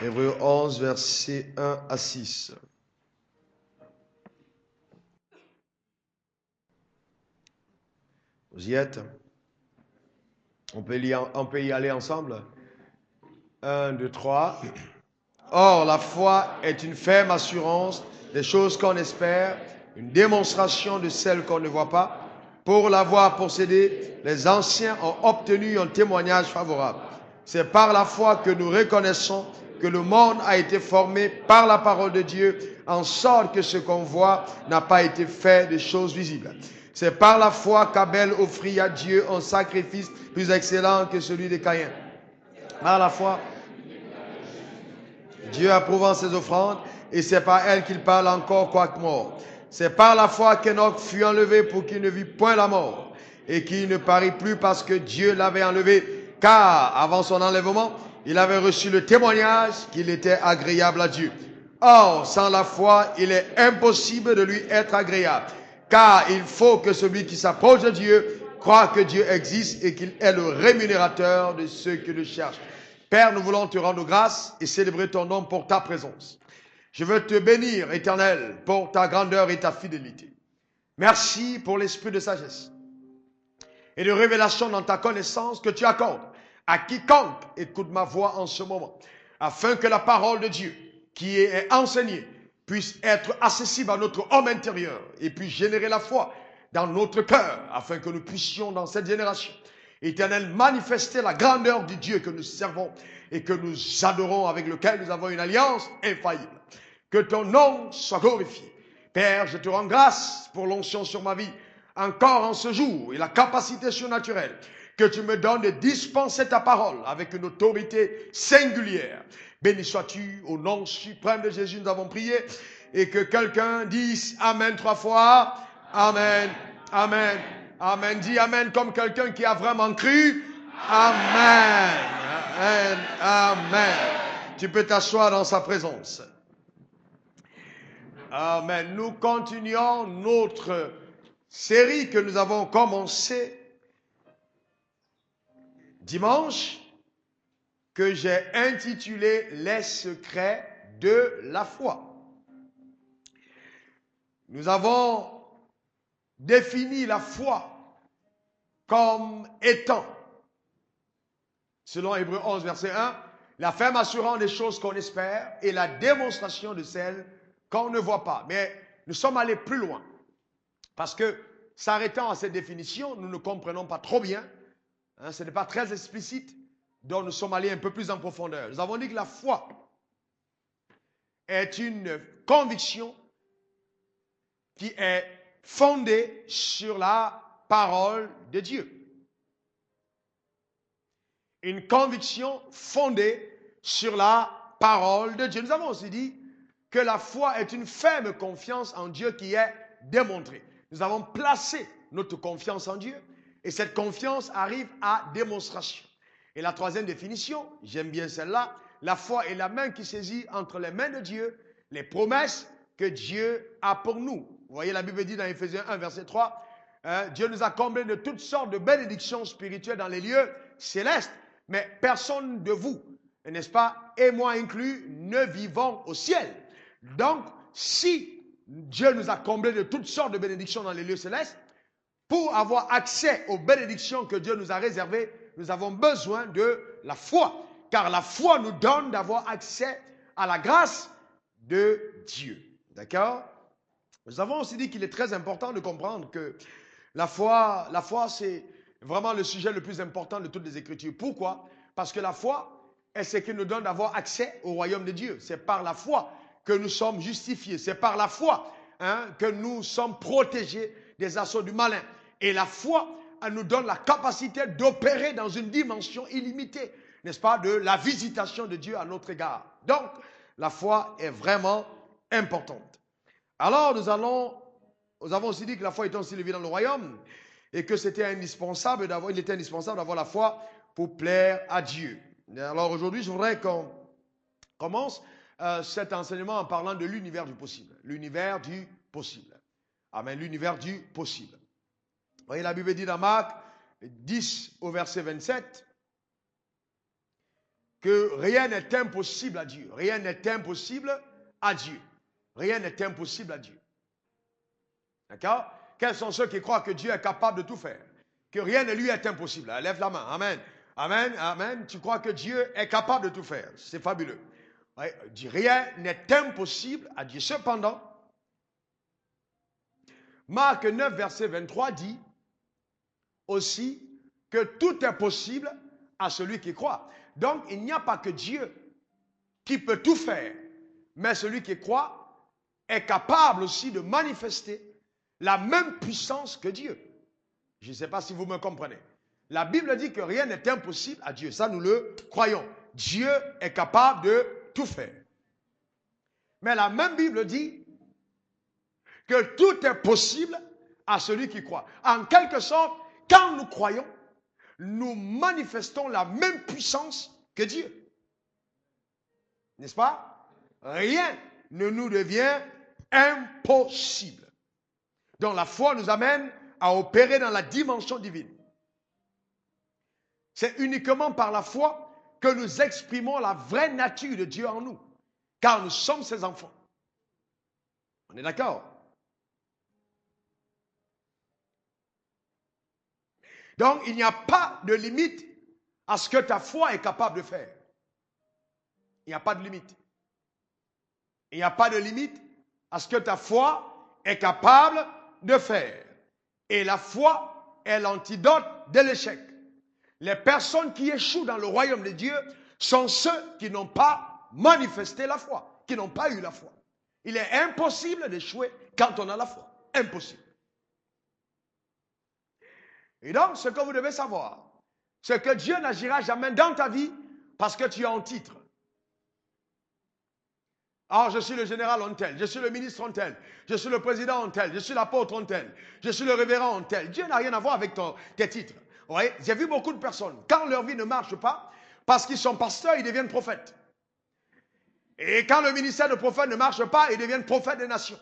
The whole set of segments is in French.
Hébreux 11, versets 1 à 6. Vous y êtes? On peut y aller ensemble? 1, 2, 3. Or, la foi est une ferme assurance des choses qu'on espère, une démonstration de celles qu'on ne voit pas. Pour l'avoir possédée, les anciens ont obtenu un témoignage favorable. C'est par la foi que nous reconnaissons que le monde a été formé par la parole de Dieu, en sorte que ce qu'on voit n'a pas été fait de choses visibles. C'est par la foi qu'Abel offrit à Dieu un sacrifice plus excellent que celui de Caïn. Par la foi, Dieu approuvant ses offrandes, et c'est par elle qu'il parle encore quoique mort. C'est par la foi qu'Enoch fut enlevé pour qu'il ne vit point la mort, et qu'il ne parut plus parce que Dieu l'avait enlevé, car avant son enlèvement, il avait reçu le témoignage qu'il était agréable à Dieu. Or, sans la foi, il est impossible de lui être agréable, car il faut que celui qui s'approche de Dieu croit que Dieu existe et qu'il est le rémunérateur de ceux qui le cherchent. Père, nous voulons te rendre grâce et célébrer ton nom pour ta présence. Je veux te bénir, Éternel, pour ta grandeur et ta fidélité. Merci pour l'esprit de sagesse et de révélation dans ta connaissance que tu accordes à quiconque écoute ma voix en ce moment, afin que la parole de Dieu qui est enseignée puisse être accessible à notre homme intérieur et puisse générer la foi dans notre cœur, afin que nous puissions dans cette génération, Éternel, manifester la grandeur du Dieu que nous servons et que nous adorons, avec lequel nous avons une alliance infaillible. Que ton nom soit glorifié. Père, je te rends grâce pour l'onction sur ma vie, encore en ce jour, et la capacité surnaturelle que tu me donnes de dispenser ta parole avec une autorité singulière. Béni sois-tu, au nom suprême de Jésus, nous avons prié, et que quelqu'un dise Amen 3 fois. Amen, Amen, Amen. Dis Amen comme quelqu'un qui a vraiment cru. Amen, Amen, Amen. Tu peux t'asseoir dans sa présence. Amen. Nous continuons notre série que nous avons commencée dimanche, que j'ai intitulée Les secrets de la foi. Nous avons défini la foi comme étant, selon Hébreux 11, verset 1, la ferme assurance des choses qu'on espère et la démonstration de celles qu'on ne voit pas. Mais nous sommes allés plus loin, parce que s'arrêtant à cette définition, nous ne comprenons pas trop bien, ce n'est pas très explicite, donc nous sommes allés un peu plus en profondeur. Nous avons dit que la foi est une conviction qui est fondée sur la parole de Dieu. Une conviction fondée sur la parole de Dieu. Nous avons aussi dit que la foi est une ferme confiance en Dieu qui est démontrée. Nous avons placé notre confiance en Dieu et cette confiance arrive à démonstration. Et la troisième définition, j'aime bien celle-là, la foi est la main qui saisit entre les mains de Dieu les promesses que Dieu a pour nous. Vous voyez, la Bible dit dans Éphésiens 1, verset 3, Dieu nous a comblés de toutes sortes de bénédictions spirituelles dans les lieux célestes, mais personne de vous, n'est-ce pas, et moi inclus, ne vivons au ciel. Donc, si Dieu nous a comblés de toutes sortes de bénédictions dans les lieux célestes, pour avoir accès aux bénédictions que Dieu nous a réservées, nous avons besoin de la foi. Car la foi nous donne d'avoir accès à la grâce de Dieu. D'accord? Nous avons aussi dit qu'il est très important de comprendre que la foi, c'est vraiment le sujet le plus important de toutes les Écritures. Pourquoi? Parce que la foi est ce qui nous donne d'avoir accès au royaume de Dieu. C'est par la foi que nous sommes justifiés. C'est par la foi que nous sommes protégés des assauts du malin. Et la foi, elle nous donne la capacité d'opérer dans une dimension illimitée, n'est-ce pas, de la visitation de Dieu à notre égard. Donc, la foi est vraiment importante. Alors, nous avons aussi dit que la foi est aussi levée dans le royaume et que c'était indispensable d'avoir la foi pour plaire à Dieu. Alors aujourd'hui, je voudrais qu'on commence cet enseignement en parlant de l'univers du possible. L'univers du possible. Amen, l'univers du possible. Vous voyez, la Bible dit dans Marc 10 au verset 27, que rien n'est impossible à Dieu. Rien n'est impossible à Dieu. Rien n'est impossible à Dieu. D'accord? Quels sont ceux qui croient que Dieu est capable de tout faire? Que rien ne lui est impossible. Lève la main. Amen. Amen. Amen. Tu crois que Dieu est capable de tout faire. C'est fabuleux. Ouais, rien n'est impossible à Dieu. Cependant, Marc 9, verset 23 dit aussi que tout est possible à celui qui croit. Donc, il n'y a pas que Dieu qui peut tout faire, mais celui qui croit est capable aussi de manifester la même puissance que Dieu. Je ne sais pas si vous me comprenez. La Bible dit que rien n'est impossible à Dieu. Ça, nous le croyons. Dieu est capable de tout faire. Mais la même Bible dit que tout est possible à celui qui croit. En quelque sorte, quand nous croyons, nous manifestons la même puissance que Dieu. N'est-ce pas? Rien ne nous devient impossible. Donc la foi nous amène à opérer dans la dimension divine. C'est uniquement par la foi que nous exprimons la vraie nature de Dieu en nous. Car nous sommes ses enfants. On est d'accord? Donc, il n'y a pas de limite à ce que ta foi est capable de faire. Il n'y a pas de limite. Il n'y a pas de limite à ce que ta foi est capable de faire. Et la foi est l'antidote de l'échec. Les personnes qui échouent dans le royaume de Dieu sont ceux qui n'ont pas manifesté la foi, qui n'ont pas eu la foi. Il est impossible d'échouer quand on a la foi. Impossible. Et donc, ce que vous devez savoir, c'est que Dieu n'agira jamais dans ta vie parce que tu as un titre. Alors, je suis le général Ontel, je suis le ministre Ontel, je suis le président Ontel, je suis l'apôtre Ontel, je suis le révérend Ontel. Dieu n'a rien à voir avec tes titres. Vous voyez, j'ai vu beaucoup de personnes, quand leur vie ne marche pas, parce qu'ils sont pasteurs, ils deviennent prophètes. Et quand le ministère de prophète ne marche pas, ils deviennent prophètes des nations.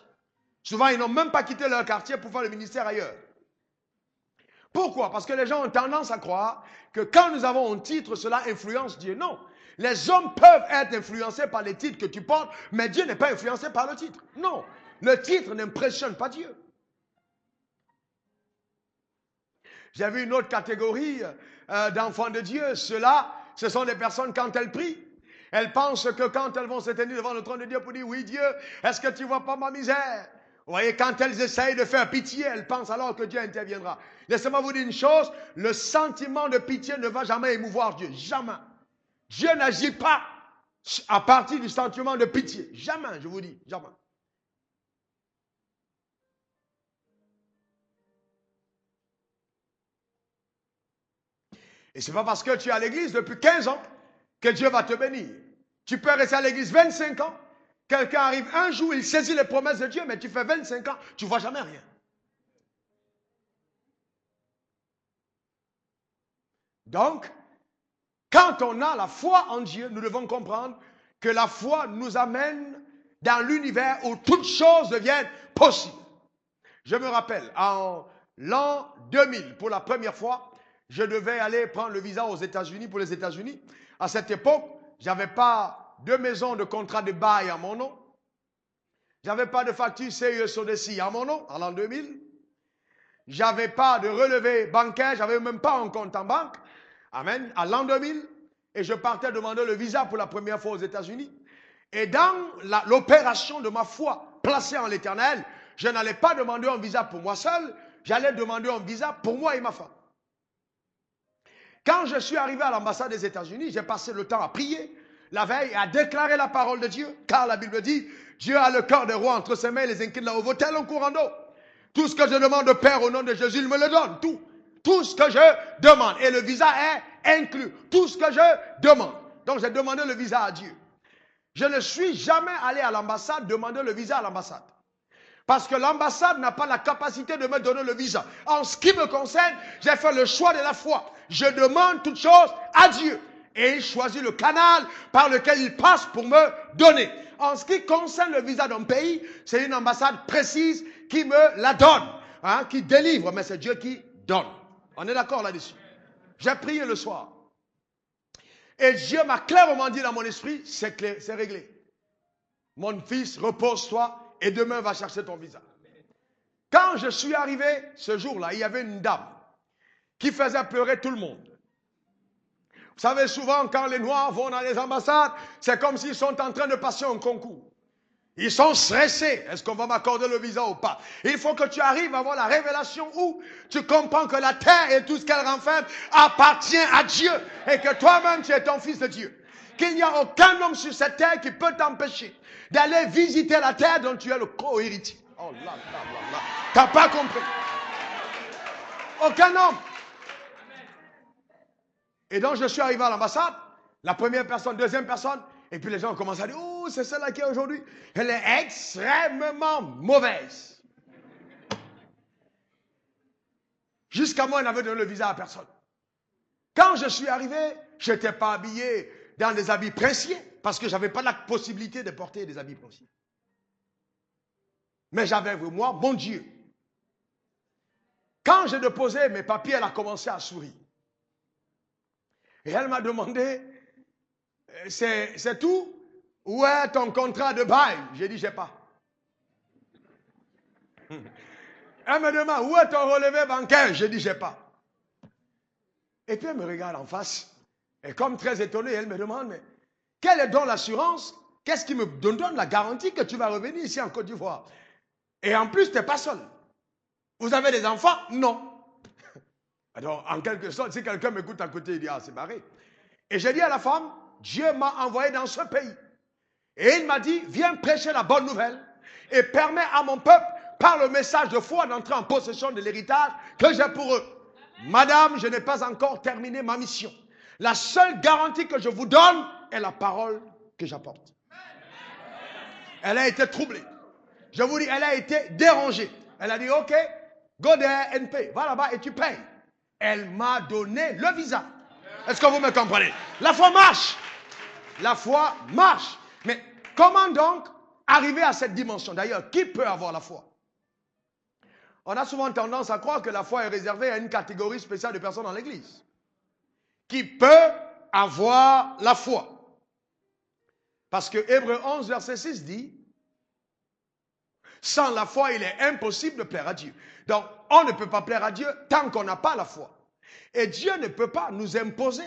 Souvent, ils n'ont même pas quitté leur quartier pour faire le ministère ailleurs. Pourquoi? Parce que les gens ont tendance à croire que quand nous avons un titre, cela influence Dieu. Non. Les hommes peuvent être influencés par les titres que tu portes, mais Dieu n'est pas influencé par le titre. Non. Le titre n'impressionne pas Dieu. J'ai vu une autre catégorie d'enfants de Dieu. Ceux-là, ce sont des personnes quand elles prient. Elles pensent que quand elles vont se tenir devant le trône de Dieu pour dire, oui Dieu, est-ce que tu ne vois pas ma misère? Vous voyez, quand elles essayent de faire pitié, elles pensent alors que Dieu interviendra. Laissez-moi vous dire une chose, le sentiment de pitié ne va jamais émouvoir Dieu. Jamais. Dieu n'agit pas à partir du sentiment de pitié. Jamais, je vous dis, jamais. Et ce n'est pas parce que tu es à l'église depuis 15 ans que Dieu va te bénir. Tu peux rester à l'église 25 ans. Quelqu'un arrive un jour, il saisit les promesses de Dieu, mais tu fais 25 ans, tu ne vois jamais rien. Donc, quand on a la foi en Dieu, nous devons comprendre que la foi nous amène dans l'univers où toutes choses deviennent possibles. Je me rappelle, en l'an 2000, pour la première fois, je devais aller prendre le visa aux États-Unis pour les États-Unis. À cette époque, je n'avais pas de maison de contrat de bail à mon nom. Je n'avais pas de facture CE-SODECI à mon nom, en l'an 2000. Je n'avais pas de relevé bancaire, je n'avais même pas un compte en banque. Amen. À l'an 2000, et je partais demander le visa pour la première fois aux États-Unis. Et dans l'opération de ma foi placée en l'Éternel, je n'allais pas demander un visa pour moi seul, j'allais demander un visa pour moi et ma femme. Quand je suis arrivé à l'ambassade des États-Unis, j'ai passé le temps à prier la veille et à déclarer la parole de Dieu, car la Bible dit, Dieu a le cœur des rois entre ses mains et les incline là-haut, vaut tel un courant d'eau. Tout ce que je demande au Père au nom de Jésus, il me le donne, tout. Tout ce que je demande. Et le visa est inclus. Tout ce que je demande. Donc j'ai demandé le visa à Dieu. Je ne suis jamais allé à l'ambassade demander le visa à l'ambassade. Parce que l'ambassade n'a pas la capacité de me donner le visa. En ce qui me concerne, j'ai fait le choix de la foi. Je demande toutes choses à Dieu. Et il choisit le canal par lequel il passe pour me donner. En ce qui concerne le visa d'un pays, c'est une ambassade précise qui me la donne. Hein, qui délivre, mais c'est Dieu qui donne. On est d'accord là-dessus. J'ai prié le soir. Et Dieu m'a clairement dit dans mon esprit, c'est clair, c'est réglé. Mon fils, repose-toi et demain va chercher ton visa. Quand je suis arrivé ce jour-là, il y avait une dame qui faisait pleurer tout le monde. Vous savez, souvent, quand les Noirs vont dans les ambassades, c'est comme s'ils sont en train de passer un concours. Ils sont stressés. Est-ce qu'on va m'accorder le visa ou pas? Il faut que tu arrives à avoir la révélation où tu comprends que la terre et tout ce qu'elle renferme appartient à Dieu et que toi-même, tu es ton fils de Dieu. Qu'il n'y a aucun homme sur cette terre qui peut t'empêcher d'aller visiter la terre dont tu es le co-héritier. Oh là là là là. T'as pas compris. Aucun homme. Et donc, je suis arrivé à l'ambassade, la première personne, deuxième personne, et puis les gens ont commencé à dire, oh, c'est celle-là qui est aujourd'hui. Elle est extrêmement mauvaise. Jusqu'à moi, elle n'avait donné le visa à personne. Quand je suis arrivé, je n'étais pas habillé dans des habits princiers, parce que je n'avais pas la possibilité de porter des habits princiers. Mais j'avais avec moi mon Dieu. Quand j'ai déposé mes papiers, elle a commencé à sourire. Et elle m'a demandé, c'est tout? Où est ton contrat de bail? J'ai dit, j'ai pas. Elle me demande, où est ton relevé bancaire? J'ai dit, j'ai pas. Et puis elle me regarde en face, et comme très étonnée, elle me demande, mais quelle est donc l'assurance? Qu'est-ce qui me donne la garantie que tu vas revenir ici en Côte d'Ivoire? Et en plus, tu n'es pas seul. Vous avez des enfants? Non. Alors, en quelque sorte, si quelqu'un m'écoute à côté, il dit, ah, c'est barré. Et j'ai dit à la femme, Dieu m'a envoyé dans ce pays. Et il m'a dit, viens prêcher la bonne nouvelle et permets à mon peuple, par le message de foi, d'entrer en possession de l'héritage que j'ai pour eux. Madame, je n'ai pas encore terminé ma mission. La seule garantie que je vous donne est la parole que j'apporte. Elle a été troublée. Je vous dis, elle a été dérangée. Elle a dit, ok, go there and pay. Va là-bas et tu payes. Elle m'a donné le visa. Est-ce que vous me comprenez? La foi marche. La foi marche. Mais comment donc arriver à cette dimension? D'ailleurs, qui peut avoir la foi? On a souvent tendance à croire que la foi est réservée à une catégorie spéciale de personnes dans l'Église. Qui peut avoir la foi? Parce que Hébreux 11, verset 6 dit, sans la foi, il est impossible de plaire à Dieu. Donc, on ne peut pas plaire à Dieu tant qu'on n'a pas la foi. Et Dieu ne peut pas nous imposer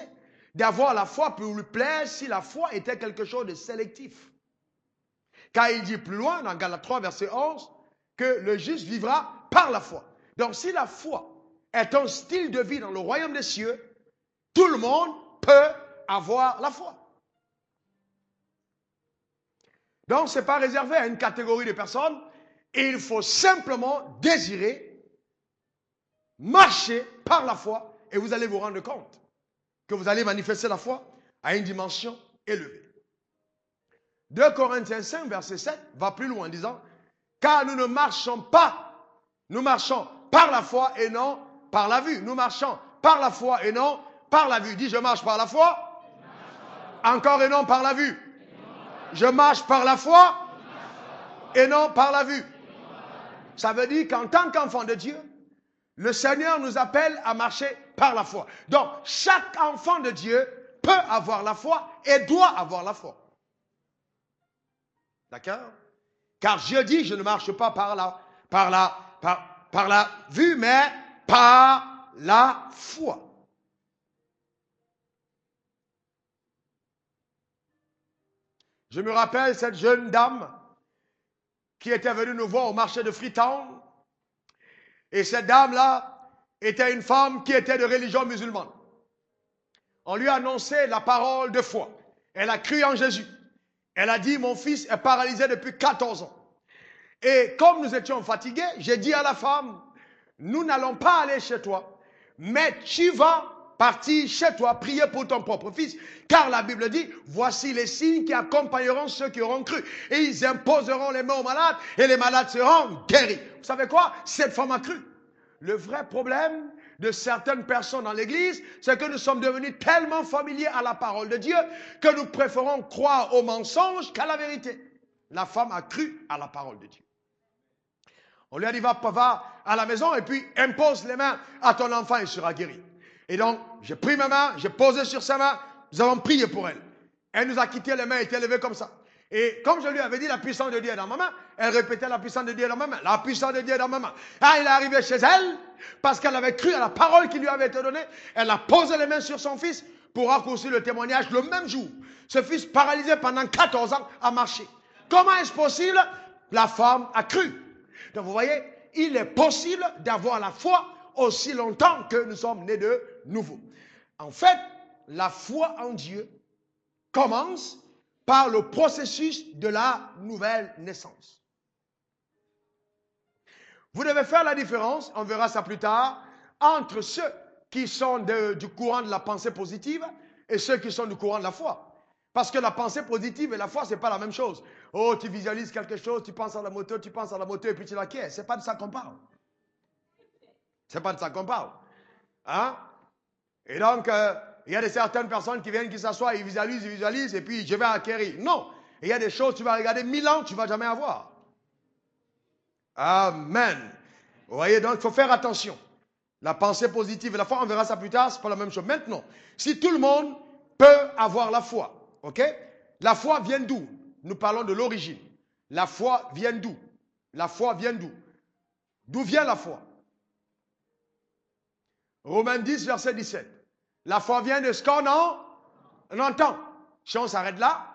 d'avoir la foi pour lui plaire si la foi était quelque chose de sélectif. Car il dit plus loin, dans Galates 3, verset 11, que le juste vivra par la foi. Donc, si la foi est un style de vie dans le royaume des cieux, tout le monde peut avoir la foi. Donc, ce n'est pas réservé à une catégorie de personnes. Il faut simplement désirer, marcher par la foi, et vous allez vous rendre compte que vous allez manifester la foi à une dimension élevée. 2 Corinthiens 5, verset 7, va plus loin en disant, car nous ne marchons pas, nous marchons par la foi et non par la vue. Nous marchons par la foi et non par la vue. Dis, je marche par la foi, encore et non par la vue. Je marche par la foi et non par la vue. Ça veut dire qu'en tant qu'enfant de Dieu, le Seigneur nous appelle à marcher par la foi. Donc, chaque enfant de Dieu peut avoir la foi et doit avoir la foi. D'accord? Car Dieu dit, je ne marche pas par la vue, mais par la foi. Je me rappelle cette jeune dame qui était venue nous voir au marché de Freetown. Et cette dame-là était une femme qui était de religion musulmane. On lui a annoncé la parole de foi. Elle a cru en Jésus. Elle a dit, mon fils est paralysé depuis 14 ans. Et comme nous étions fatigués, j'ai dit à la femme, nous n'allons pas aller chez toi, mais tu vas partir chez toi, prier pour ton propre fils. Car la Bible dit, voici les signes qui accompagneront ceux qui auront cru. Et ils imposeront les mains aux malades et les malades seront guéris. Vous savez quoi? Cette femme a cru. Le vrai problème de certaines personnes dans l'église, c'est que nous sommes devenus tellement familiers à la parole de Dieu que nous préférons croire aux mensonges qu'à la vérité. La femme a cru à la parole de Dieu. On lui a dit, va à la maison et puis impose les mains à ton enfant et il sera guéri. Et donc, j'ai pris ma main, j'ai posé sur sa main, nous avons prié pour elle. Elle nous a quitté, les mains étaient levées comme ça. Et comme je lui avais dit, la puissance de Dieu est dans ma main, elle répétait la puissance de Dieu est dans ma main, la puissance de Dieu est dans ma main. Ah, il est arrivé chez elle, parce qu'elle avait cru à la parole qui lui avait été donnée, elle a posé les mains sur son fils pour raccourcir le témoignage le même jour. Ce fils paralysé pendant 14 ans a marché. Comment est-ce possible? La femme a cru. Donc vous voyez, il est possible d'avoir la foi aussi longtemps que nous sommes nés de nouveau. En fait, la foi en Dieu commence par le processus de la nouvelle naissance. Vous devez faire la différence, on verra ça plus tard, entre ceux qui sont du courant de la pensée positive et ceux qui sont du courant de la foi. Parce que la pensée positive et la foi, ce n'est pas la même chose. Oh, tu visualises quelque chose, tu penses à la moto et puis tu l'acquiers. Ce n'est pas de ça qu'on parle. Ce n'est pas de ça qu'on parle. Hein? Et donc, il y a certaines personnes qui viennent, qui s'assoient, ils visualisent, et puis je vais acquérir. Non. Il y a des choses, tu vas regarder 1000 ans, tu ne vas jamais avoir. Amen. Vous voyez, donc il faut faire attention. La pensée positive et la foi, on verra ça plus tard, ce n'est pas la même chose. Maintenant, si tout le monde peut avoir la foi, ok? La foi vient d'où? Nous parlons de l'origine. La foi vient d'où? La foi vient d'où? D'où vient la foi? Romains 10, verset 17. La foi vient de ce qu'on entend. Si on s'arrête là,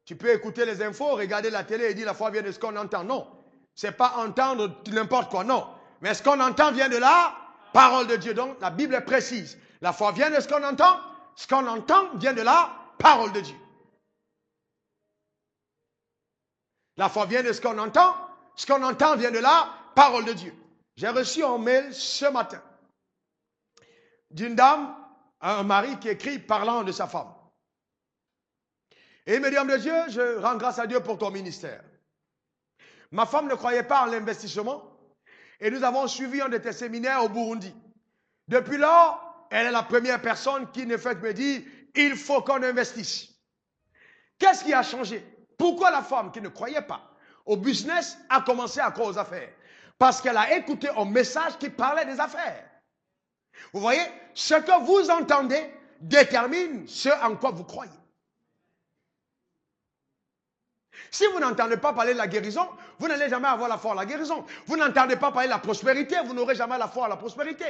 tu peux écouter les infos, regarder la télé et dire la foi vient de ce qu'on entend. Non. Ce n'est pas entendre n'importe quoi, non. Mais ce qu'on entend vient de la parole de Dieu. Donc, la Bible est précise. La foi vient de ce qu'on entend. Ce qu'on entend vient de la parole de Dieu. La foi vient de ce qu'on entend. Ce qu'on entend vient de la parole de Dieu. J'ai reçu un mail ce matin d'une dame, un mari qui écrit parlant de sa femme. Et il me dit, homme de Dieu, je rends grâce à Dieu pour ton ministère. Ma femme ne croyait pas en l'investissement et nous avons suivi un de tes séminaires au Burundi. Depuis lors, elle est la première personne qui ne fait que me dire, il faut qu'on investisse. Qu'est-ce qui a changé? Pourquoi la femme qui ne croyait pas au business a commencé à croire aux affaires? Parce qu'elle a écouté un message qui parlait des affaires. Vous voyez, ce que vous entendez détermine ce en quoi vous croyez. Si vous n'entendez pas parler de la guérison, vous n'allez jamais avoir la foi à la guérison. Vous n'entendez pas parler de la prospérité, vous n'aurez jamais la foi à la prospérité.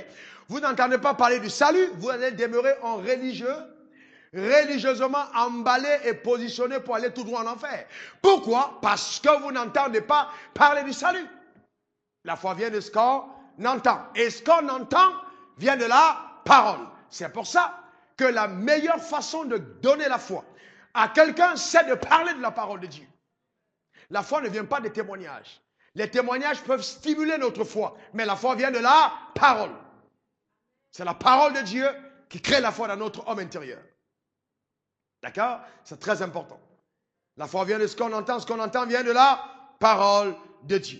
Vous n'entendez pas parler du salut, vous allez demeurer en religieux, religieusement emballé et positionné pour aller tout droit en enfer. Pourquoi? Parce que vous n'entendez pas parler du salut. La foi vient de ce qu'on entend. Et ce qu'on entend vient de la parole. C'est pour ça que la meilleure façon de donner la foi à quelqu'un, c'est de parler de la parole de Dieu. La foi ne vient pas des témoignages. Les témoignages peuvent stimuler notre foi, mais la foi vient de la parole. C'est la parole de Dieu qui crée la foi dans notre homme intérieur. D'accord? C'est très important. La foi vient de ce qu'on entend vient de la parole de Dieu.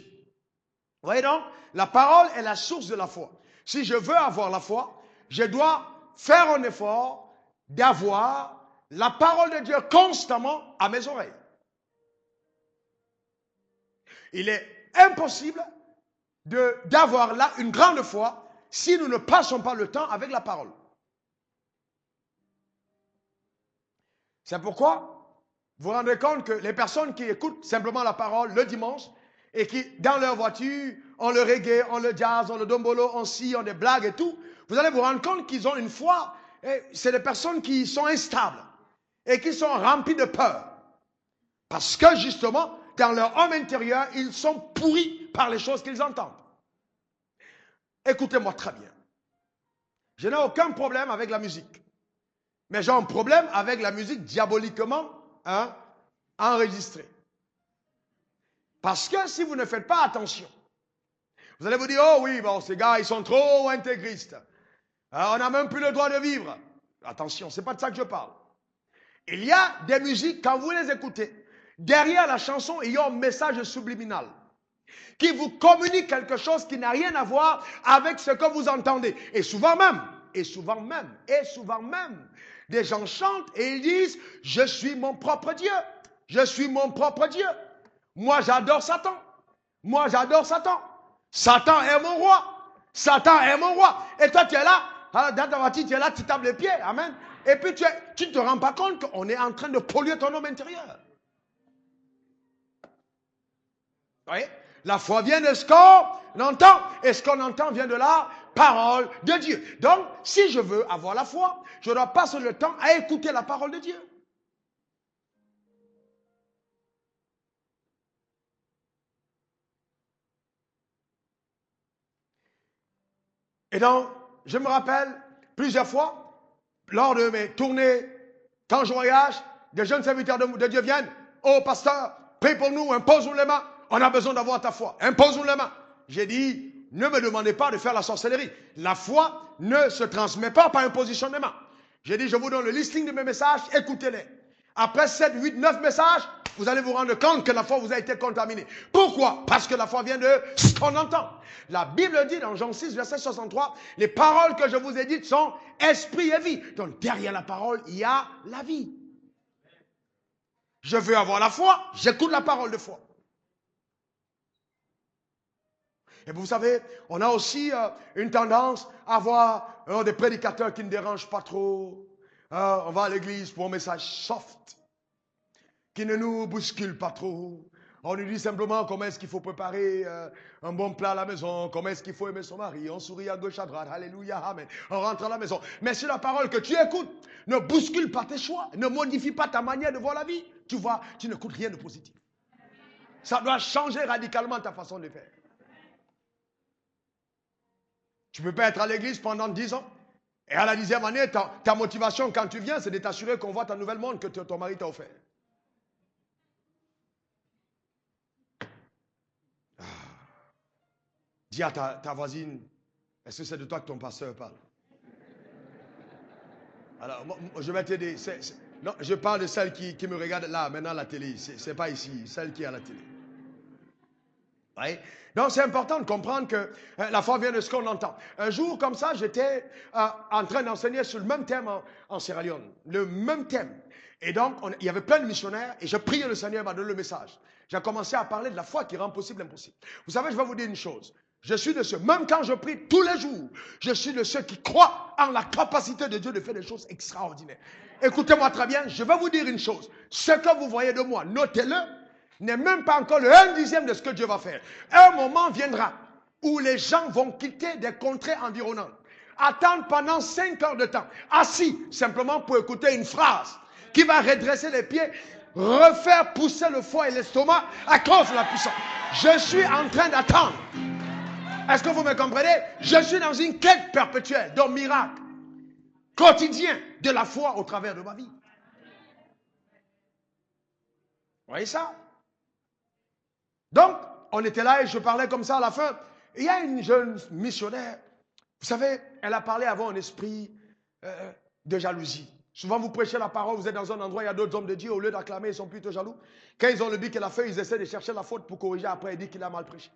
Vous voyez donc, la parole est la source de la foi. Si je veux avoir la foi, je dois faire un effort d'avoir la parole de Dieu constamment à mes oreilles. Il est impossible d'avoir là une grande foi si nous ne passons pas le temps avec la parole. C'est pourquoi vous vous rendez compte que les personnes qui écoutent simplement la parole le dimanche et qui, dans leur voiture, ont le reggae, ont le jazz, ont le dombolo, ont ci, ont des blagues et tout, vous allez vous rendre compte qu'ils ont une foi. C'est des personnes qui sont instables et qui sont remplies de peur. Parce que justement, dans leur homme intérieur, ils sont pourris par les choses qu'ils entendent. Écoutez-moi très bien. Je n'ai aucun problème avec la musique. Mais j'ai un problème avec la musique diaboliquement enregistrée. Parce que si vous ne faites pas attention, vous allez vous dire, oh oui, bon, ces gars, ils sont trop intégristes. On n'a même plus le droit de vivre. Attention, ce n'est pas de ça que je parle. Il y a des musiques, quand vous les écoutez, derrière la chanson, il y a un message subliminal qui vous communique quelque chose qui n'a rien à voir avec ce que vous entendez. Et souvent même, des gens chantent et ils disent, je suis mon propre Dieu. Je suis mon propre Dieu. Moi, j'adore Satan. Moi, j'adore Satan. Satan est mon roi. Satan est mon roi. Et toi, tu es là, dans ta voiture, tu es là, tu tapes les pieds. Amen. Et puis tu ne te rends pas compte qu'on est en train de polluer ton homme intérieur. Vous voyez? La foi vient de ce qu'on entend. Et ce qu'on entend vient de la parole de Dieu. Donc, si je veux avoir la foi, je dois passer le temps à écouter la parole de Dieu. Et donc, je me rappelle plusieurs fois, lors de mes tournées, quand je voyage, des jeunes serviteurs de Dieu viennent. Oh, pasteur, prie pour nous, impose-nous les mains. On a besoin d'avoir ta foi. Impose-nous les mains. J'ai dit, ne me demandez pas de faire la sorcellerie. La foi ne se transmet pas par imposition des mains. J'ai dit, je vous donne le listing de mes messages, écoutez-les. Après 7, 8, 9 messages, vous allez vous rendre compte que la foi vous a été contaminée. Pourquoi? Parce que la foi vient de ce qu'on entend. La Bible dit dans Jean 6, verset 63, les paroles que je vous ai dites sont esprit et vie. Donc derrière la parole, il y a la vie. Je veux avoir la foi, j'écoute la parole de foi. Et vous savez, on a aussi une tendance à avoir des prédicateurs qui ne dérangent pas trop. On va à l'église pour un message soft, qui ne nous bouscule pas trop. On nous dit simplement comment est-ce qu'il faut préparer un bon plat à la maison, comment est-ce qu'il faut aimer son mari, on sourit à gauche, à droite, alléluia, amen, on rentre à la maison. Mais si la parole que tu écoutes ne bouscule pas tes choix, ne modifie pas ta manière de voir la vie, tu vois, tu n'écoutes rien de positif. Ça doit changer radicalement ta façon de faire. Tu ne peux pas être à l'église pendant 10 ans. Et à la 10e année, ta motivation quand tu viens, c'est de t'assurer qu'on voit ta nouvelle montre que ton mari t'a offert. Dis à ta voisine, est-ce que c'est de toi que ton pasteur parle? Alors, moi, je vais t'aider. Non, je parle de celle qui me regarde là, maintenant à la télé. Ce n'est pas ici, celle qui est à la télé. Oui. Donc, c'est important de comprendre que la foi vient de ce qu'on entend. Un jour, comme ça, j'étais en train d'enseigner sur le même thème en Sierra Leone. Le même thème. Et donc, il y avait plein de missionnaires et je priais le Seigneur m'a donné le message. J'ai commencé à parler de la foi qui rend possible l'impossible. Vous savez, je vais vous dire une chose. Je suis de ceux, même quand je prie tous les jours, je suis de ceux qui croient en la capacité de Dieu de faire des choses extraordinaires. Écoutez-moi très bien, je vais vous dire une chose. Ce que vous voyez de moi, notez-le, n'est même pas encore le 1/10 de ce que Dieu va faire. Un moment viendra où les gens vont quitter des contrées environnantes, attendre pendant 5 heures de temps, assis simplement pour écouter une phrase qui va redresser les pieds, refaire pousser le foie et l'estomac à cause de la puissance. Je suis en train d'attendre. Est-ce que vous me comprenez? Je suis dans une quête perpétuelle d'un miracle quotidien de la foi au travers de ma vie. Vous voyez ça? Donc, on était là et je parlais comme ça à la fin. Il y a une jeune missionnaire, vous savez, elle a parlé avant un esprit de jalousie. Souvent, vous prêchez la parole, vous êtes dans un endroit, il y a d'autres hommes de Dieu, au lieu d'acclamer, ils sont plutôt jaloux. Quand ils ont le but qu'elle a fait, ils essaient de chercher la faute pour corriger après et dire qu'il a mal prêché.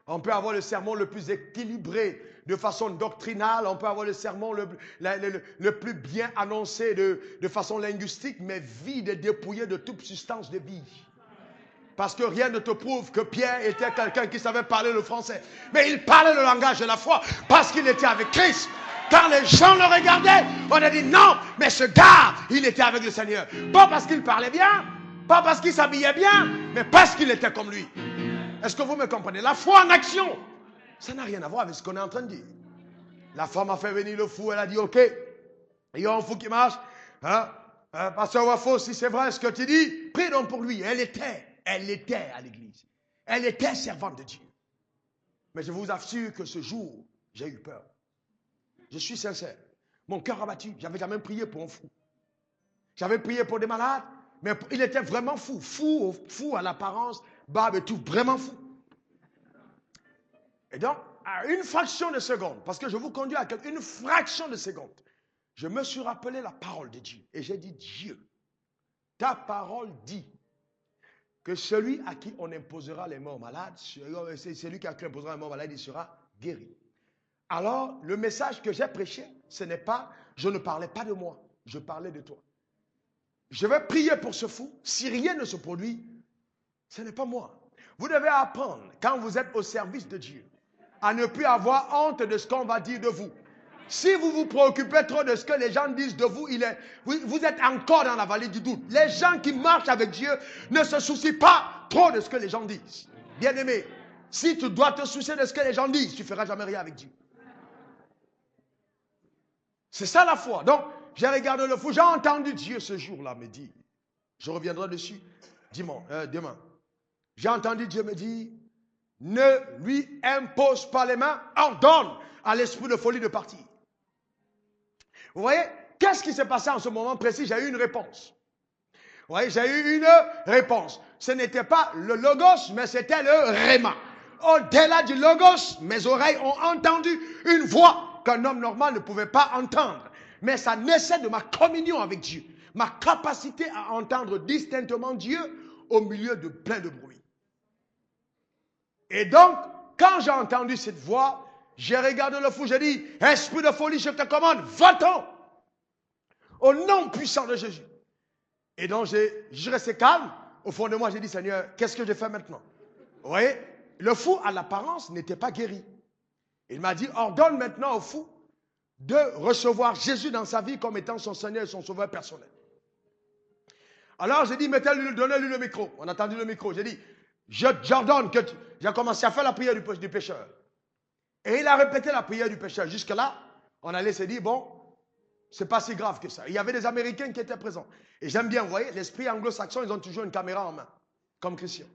On peut avoir le sermon le plus équilibré de façon doctrinale, on peut avoir le sermon le plus bien annoncé de façon linguistique, mais vide et dépouillé de toute substance de vie. Parce que rien ne te prouve que Pierre était quelqu'un qui savait parler le français. Mais il parlait le langage de la foi parce qu'il était avec Christ. Quand les gens le regardaient, on a dit non, mais ce gars, il était avec le Seigneur. Pas parce qu'il parlait bien, pas parce qu'il s'habillait bien, mais parce qu'il était comme lui. Est-ce que vous me comprenez? La foi en action, ça n'a rien à voir avec ce qu'on est en train de dire. La femme a fait venir le fou, elle a dit ok, il y a un fou qui marche. Hein? Pasteur Wafo, si c'est vrai ce que tu dis, prie donc pour lui. Elle était à l'église. Elle était servante de Dieu. Mais je vous assure que ce jour, j'ai eu peur. Je suis sincère. Mon cœur a battu. J'avais quand même prié pour un fou. J'avais prié pour des malades, mais il était vraiment fou. Fou à l'apparence, barbe et tout, vraiment fou. Et donc, à une fraction de seconde, parce que je vous conduis à une fraction de seconde, je me suis rappelé la parole de Dieu. Et j'ai dit, Dieu, ta parole dit que celui à qui on imposera les morts malades, celui à qui on imposera les morts malades, il sera guéri. Alors, le message que j'ai prêché, ce n'est pas, je ne parlais pas de moi, je parlais de toi. Je vais prier pour ce fou. Si rien ne se produit, ce n'est pas moi. Vous devez apprendre, quand vous êtes au service de Dieu, à ne plus avoir honte de ce qu'on va dire de vous. Si vous vous préoccupez trop de ce que les gens disent de vous, vous êtes encore dans la vallée du doute. Les gens qui marchent avec Dieu ne se soucient pas trop de ce que les gens disent. Bien-aimé, si tu dois te soucier de ce que les gens disent, tu ne feras jamais rien avec Dieu. C'est ça la foi. Donc, j'ai regardé le fou. J'ai entendu Dieu ce jour-là me dire, je reviendrai dessus demain. J'ai entendu Dieu me dire, ne lui impose pas les mains, ordonne à l'esprit de folie de partir. Vous voyez, qu'est-ce qui s'est passé en ce moment précis? J'ai eu une réponse. Vous voyez, j'ai eu une réponse. Ce n'était pas le logos, mais c'était le réma. Au-delà du logos, mes oreilles ont entendu une voix qu'un homme normal ne pouvait pas entendre. Mais ça naissait de ma communion avec Dieu. Ma capacité à entendre distinctement Dieu au milieu de plein de bruit. Et donc, quand j'ai entendu cette voix, j'ai regardé le fou, j'ai dit, esprit de folie, je te commande, va-t'en. Au nom puissant de Jésus. Et donc, je restais calme. Au fond de moi, j'ai dit, Seigneur, qu'est-ce que je fais maintenant? Vous voyez, le fou, à l'apparence, n'était pas guéri. Il m'a dit, ordonne maintenant au fou de recevoir Jésus dans sa vie comme étant son Seigneur et son Sauveur personnel. Alors, j'ai dit, donnez-lui le micro. On a tendu le micro. J'ai dit, j'ordonne que j'ai commencé à faire la prière du pécheur. Et il a répété la prière du pécheur. Jusque-là, on allait se dire, bon, c'est pas si grave que ça. Il y avait des Américains qui étaient présents. Et j'aime bien, vous voyez, l'esprit anglo-saxon, ils ont toujours une caméra en main, comme Christian.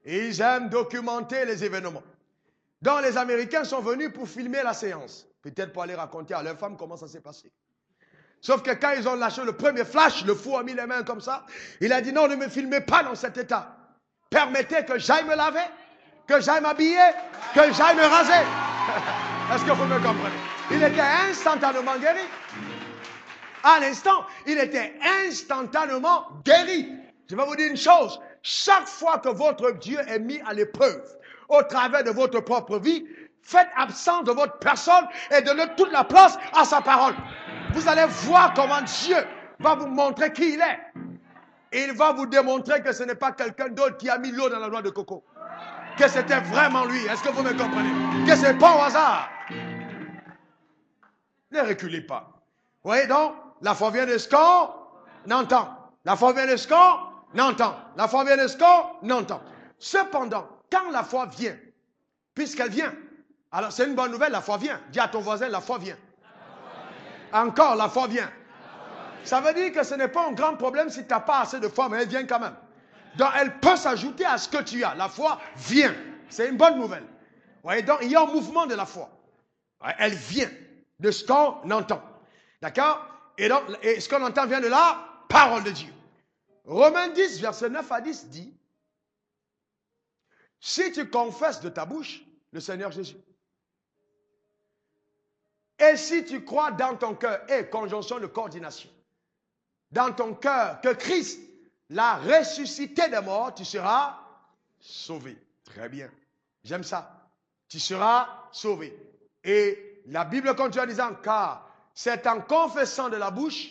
Et ils aiment documenter les événements. Donc, les Américains sont venus pour filmer la séance. Peut-être pour aller raconter à leurs femmes comment ça s'est passé. Sauf que quand ils ont lâché le premier flash, le fou a mis les mains comme ça. Il a dit, non, ne me filmez pas dans cet état. Permettez que j'aille me laver, que j'aille m'habiller, que j'aille me raser. Est-ce que vous me comprenez? Il était instantanément guéri. À l'instant, il était instantanément guéri. Je vais vous dire une chose. Chaque fois que votre Dieu est mis à l'épreuve, au travers de votre propre vie, faites absence de votre personne et donnez toute la place à sa parole. Vous allez voir comment Dieu va vous montrer qui il est. Et il va vous démontrer que ce n'est pas quelqu'un d'autre qui a mis l'eau dans la noix de coco. Que c'était vraiment lui. Est-ce que vous me comprenez? Que ce n'est pas au hasard. Ne reculez pas. Vous voyez donc, la foi vient de ce qu'on entend. La foi vient de ce qu'on entend. La foi vient de ce qu'on entend. Cependant, quand la foi vient, puisqu'elle vient, alors c'est une bonne nouvelle, la foi vient. Dis à ton voisin, la foi vient. Encore, la foi vient. Ça veut dire que ce n'est pas un grand problème si tu n'as pas assez de foi, mais elle vient quand même. Donc, elle peut s'ajouter à ce que tu as. La foi vient. C'est une bonne nouvelle. Vous voyez, donc, il y a un mouvement de la foi. Elle vient de ce qu'on entend. D'accord? Et donc, ce qu'on entend vient de la parole de Dieu. Romains 10, verset 9 à 10 dit, si tu confesses de ta bouche le Seigneur Jésus, et si tu crois dans ton cœur, et conjonction de coordination, dans ton cœur que Christ l'a ressuscité des morts, tu seras sauvé. Très bien. J'aime ça. Tu seras sauvé. Et la Bible continue en disant, car c'est en confessant de la bouche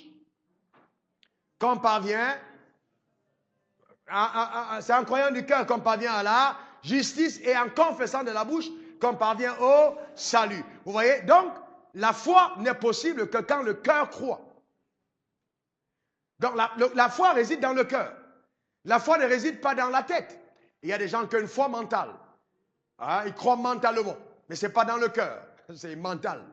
qu'on parvient, c'est en croyant du cœur qu'on parvient à la justice et en confessant de la bouche qu'on parvient au salut. Vous voyez? Donc, la foi n'est possible que quand le cœur croit. Donc, la foi réside dans le cœur. La foi ne réside pas dans la tête. Il y a des gens qui ont une foi mentale. Hein, ils croient mentalement. Mais ce n'est pas dans le cœur. C'est mental.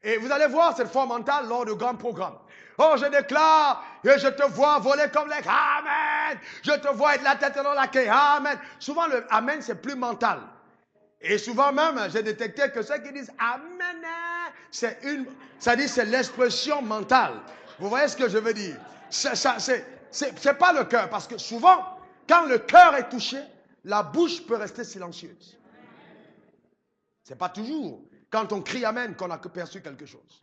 Et vous allez voir cette foi mentale lors de grands programmes. Oh, je déclare et je te vois voler comme les... Amen. Je te vois être la tête dans la queue. Amen. Souvent, le Amen, c'est plus mental. Et souvent même, j'ai détecté que ceux qui disent Amen, ça dit c'est l'expression mentale. Vous voyez ce que je veux dire? C'est pas le cœur. Parce que souvent, quand le cœur est touché, la bouche peut rester silencieuse. C'est pas toujours quand on crie Amen qu'on a perçu quelque chose.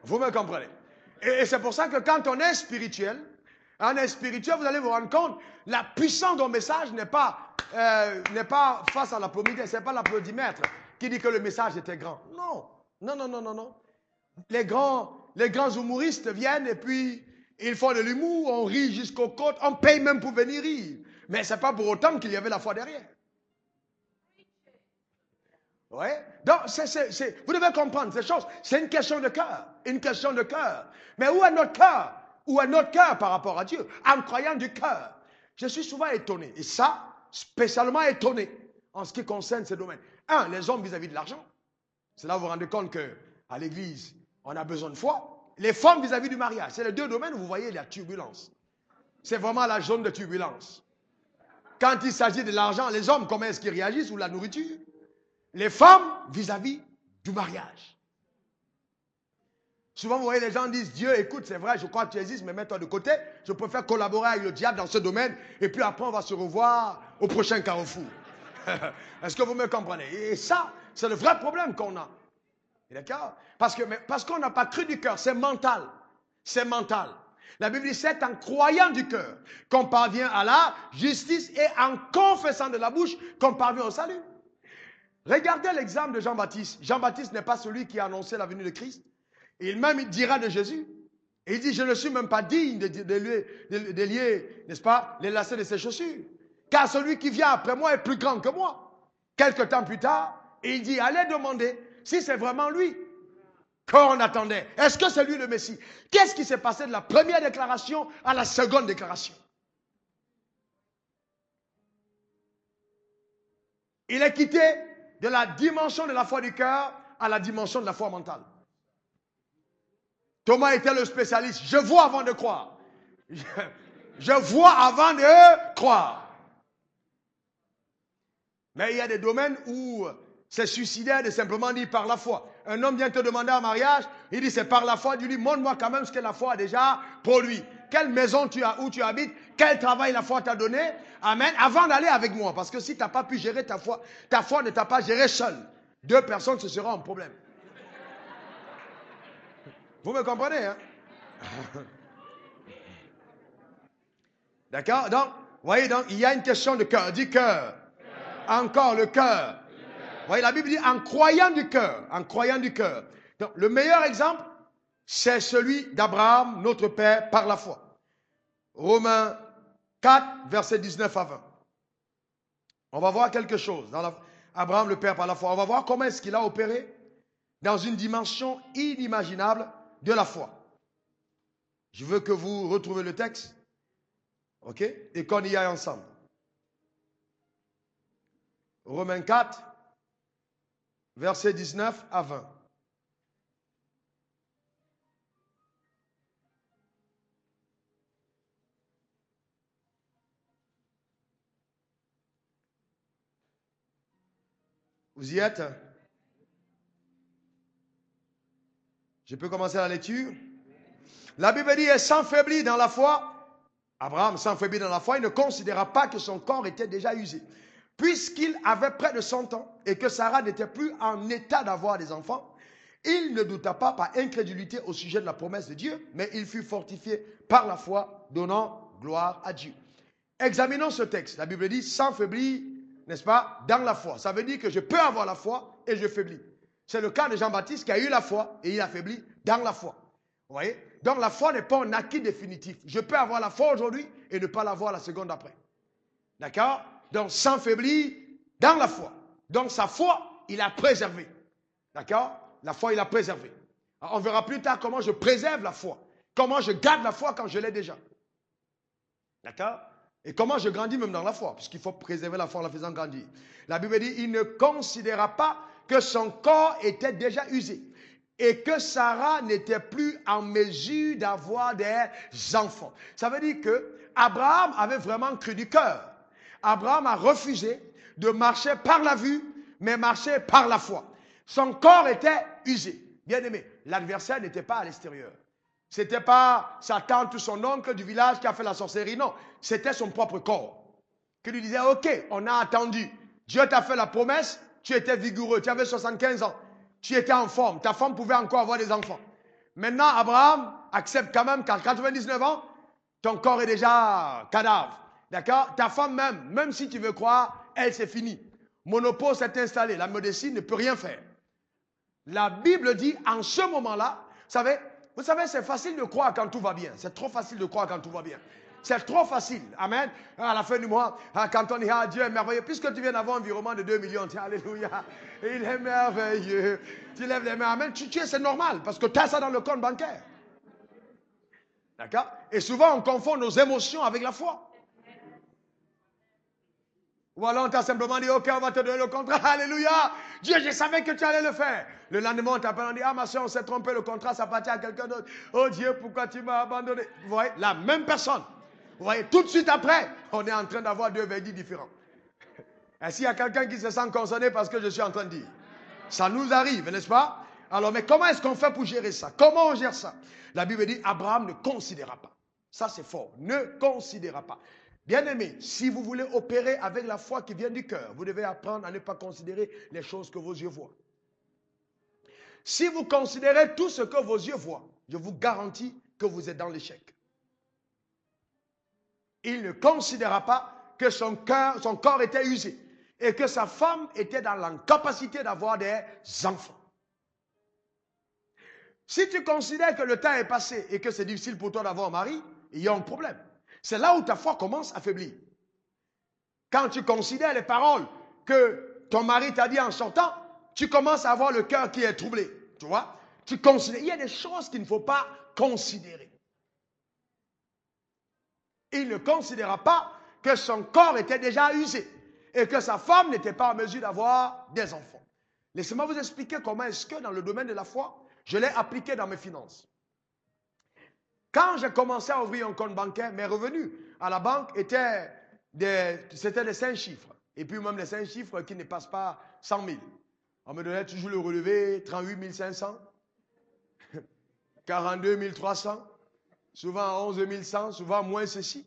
Vous me comprenez? Et c'est pour ça que quand on est spirituel, vous allez vous rendre compte, la puissance d'un message n'est pas face à l'applaudimètre. Ce n'est pas l'applaudimètre qui dit que le message était grand. Non. Non, non, non, non, non. Les grands humoristes viennent et puis ils font de l'humour, on rit jusqu'aux côtes, on paye même pour venir rire. Mais ce n'est pas pour autant qu'il y avait la foi derrière. Ouais. Donc, vous devez comprendre ces choses. C'est une question de cœur. Une question de cœur. Mais où est notre cœur? Où est notre cœur par rapport à Dieu? En croyant du cœur. Je suis souvent étonné. Et ça, spécialement étonné en ce qui concerne ces domaines. Un, les hommes vis-à-vis de l'argent. C'est là où vous vous rendez compte qu'à l'église, on a besoin de foi. Les femmes vis-à-vis du mariage. C'est les deux domaines où vous voyez la turbulence. C'est vraiment la zone de turbulence. Quand il s'agit de l'argent, les hommes, comment est-ce qu'ils réagissent? Ou la nourriture? Les femmes vis-à-vis du mariage. Souvent, vous voyez, les gens disent, Dieu, écoute, c'est vrai, je crois que tu existes, mais mets-toi de côté. Je préfère collaborer avec le diable dans ce domaine. Et puis après, on va se revoir au prochain carrefour. Est-ce que vous me comprenez? Et ça, c'est le vrai problème qu'on a. D'accord? Parce qu'on n'a pas cru du cœur. C'est mental. C'est mental. La Bible dit, c'est en croyant du cœur qu'on parvient à la justice et en confessant de la bouche qu'on parvient au salut. Regardez l'exemple de Jean-Baptiste. Jean-Baptiste n'est pas celui qui a annoncé la venue de Christ. Il dira de Jésus. Et il dit, je ne suis même pas digne de lier, n'est-ce pas, les lacets de ses chaussures. Car celui qui vient après moi est plus grand que moi. Quelque temps plus tard, il dit, allez demander si c'est vraiment lui qu'on attendait. Est-ce que c'est lui le Messie? Qu'est-ce qui s'est passé de la première déclaration à la seconde déclaration? Il est quitté de la dimension de la foi du cœur à la dimension de la foi mentale. Thomas était le spécialiste. Je vois avant de croire. Je vois avant de croire. Mais il y a des domaines où c'est suicidaire de simplement dire par la foi. Un homme vient te demander en mariage, il dit c'est par la foi. Tu lui dis, montre-moi quand même ce que la foi a déjà pour lui. Quelle maison tu as, où tu habites, quel travail la foi t'a donné. Amen. Avant d'aller avec moi. Parce que si tu n'as pas pu gérer ta foi ne t'a pas géré seul. Deux personnes, ce sera un problème. Vous me comprenez, hein? D'accord? Donc, vous voyez, donc, il y a une question de cœur. Dis cœur. Encore le cœur. Vous voyez, la Bible dit en croyant du cœur. En croyant du cœur. Donc, le meilleur exemple, c'est celui d'Abraham, notre père, par la foi. Romains 4, versets 19 à 20. On va voir quelque chose. Abraham, le père, par la foi. On va voir comment est-ce qu'il a opéré dans une dimension inimaginable de la foi. Je veux que vous retrouviez le texte. OK? Et qu'on y aille ensemble. Romains 4, versets 19 à 20. Vous y êtes? Je peux commencer la lecture? La Bible dit, et s'enfaiblit dans la foi. Abraham s'enfaiblit dans la foi, il ne considéra pas que son corps était déjà usé. Puisqu'il avait près de 100 ans et que Sarah n'était plus en état d'avoir des enfants, il ne douta pas par incrédulité au sujet de la promesse de Dieu, mais il fut fortifié par la foi, donnant gloire à Dieu. Examinons ce texte. La Bible dit, s'enfaiblit, n'est-ce pas, dans la foi. Ça veut dire que je peux avoir la foi et je faiblis. C'est le cas de Jean-Baptiste qui a eu la foi et il a faibli dans la foi. Vous voyez? Donc la foi n'est pas un acquis définitif. Je peux avoir la foi aujourd'hui et ne pas l'avoir la seconde après. D'accord? Donc s'enfaiblit dans la foi. Donc sa foi, il a préservé. D'accord? La foi, il a préservé. Alors, on verra plus tard comment je préserve la foi. Comment je garde la foi quand je l'ai déjà. D'accord? Et comment je grandis même dans la foi. Puisqu'il faut préserver la foi en la faisant grandir. La Bible dit, il ne considéra pas que son corps était déjà usé. Et que Sarah n'était plus en mesure d'avoir des enfants. Ça veut dire que Abraham avait vraiment cru du cœur. Abraham a refusé de marcher par la vue, mais marcher par la foi. Son corps était usé. Bien aimé, l'adversaire n'était pas à l'extérieur. Ce n'était pas sa tante ou son oncle du village qui a fait la sorcellerie. Non, c'était son propre corps. Qui lui disait, ok, on a attendu. Dieu t'a fait la promesse, tu étais vigoureux, tu avais 75 ans. Tu étais en forme, ta femme pouvait encore avoir des enfants. Maintenant, Abraham accepte quand même qu'à 99 ans, ton corps est déjà cadavre. D'accord? Ta femme même si tu veux croire, elle, c'est fini. Monopole s'est installé, la médecine ne peut rien faire. La Bible dit, en ce moment-là, vous savez, c'est facile de croire quand tout va bien. C'est trop facile de croire quand tout va bien. C'est trop facile. Amen. À la fin du mois, quand on dit, ah, Dieu est merveilleux, puisque tu viens d'avoir un virement de 2 millions, tu dis, alléluia, il est merveilleux. Tu lèves les mains, amen. C'est normal, parce que tu as ça dans le compte bancaire. D'accord? Et souvent, on confond nos émotions avec la foi. Ou alors on t'a simplement dit, ok, on va te donner le contrat, alléluia, Dieu, je savais que tu allais le faire. Le lendemain, on t'appelle, on dit, ah ma soeur, on s'est trompé, le contrat, ça appartient à quelqu'un d'autre. Oh Dieu, pourquoi tu m'as abandonné? Vous voyez, la même personne. Vous voyez, tout de suite après, on est en train d'avoir deux verdicts différents. Et s'il y a quelqu'un qui se sent concerné parce que je suis en train de dire, ça nous arrive, n'est-ce pas? Alors, mais comment est-ce qu'on fait pour gérer ça? Comment on gère ça? La Bible dit, Abraham ne considéra pas. Ça, c'est fort. Ne considéra pas. Bien-aimé, si vous voulez opérer avec la foi qui vient du cœur, vous devez apprendre à ne pas considérer les choses que vos yeux voient. Si vous considérez tout ce que vos yeux voient, je vous garantis que vous êtes dans l'échec. Il ne considéra pas que son corps était usé et que sa femme était dans l'incapacité d'avoir des enfants. Si tu considères que le temps est passé et que c'est difficile pour toi d'avoir un mari, il y a un problème. C'est là où ta foi commence à faiblir. Quand tu considères les paroles que ton mari t'a dit en sortant, tu commences à avoir le cœur qui est troublé. Tu vois? Tu considères. Il y a des choses qu'il ne faut pas considérer. Il ne considéra pas que son corps était déjà usé et que sa femme n'était pas en mesure d'avoir des enfants. Laissez-moi vous expliquer comment est-ce que dans le domaine de la foi, je l'ai appliqué dans mes finances. Quand j'ai commencé à ouvrir un compte bancaire, mes revenus à la banque étaient des 5 chiffres. Et puis même les 5 chiffres qui ne passent pas 100 000. On me donnait toujours le relevé 38 500, 42 300, souvent 11 100, souvent moins ceci.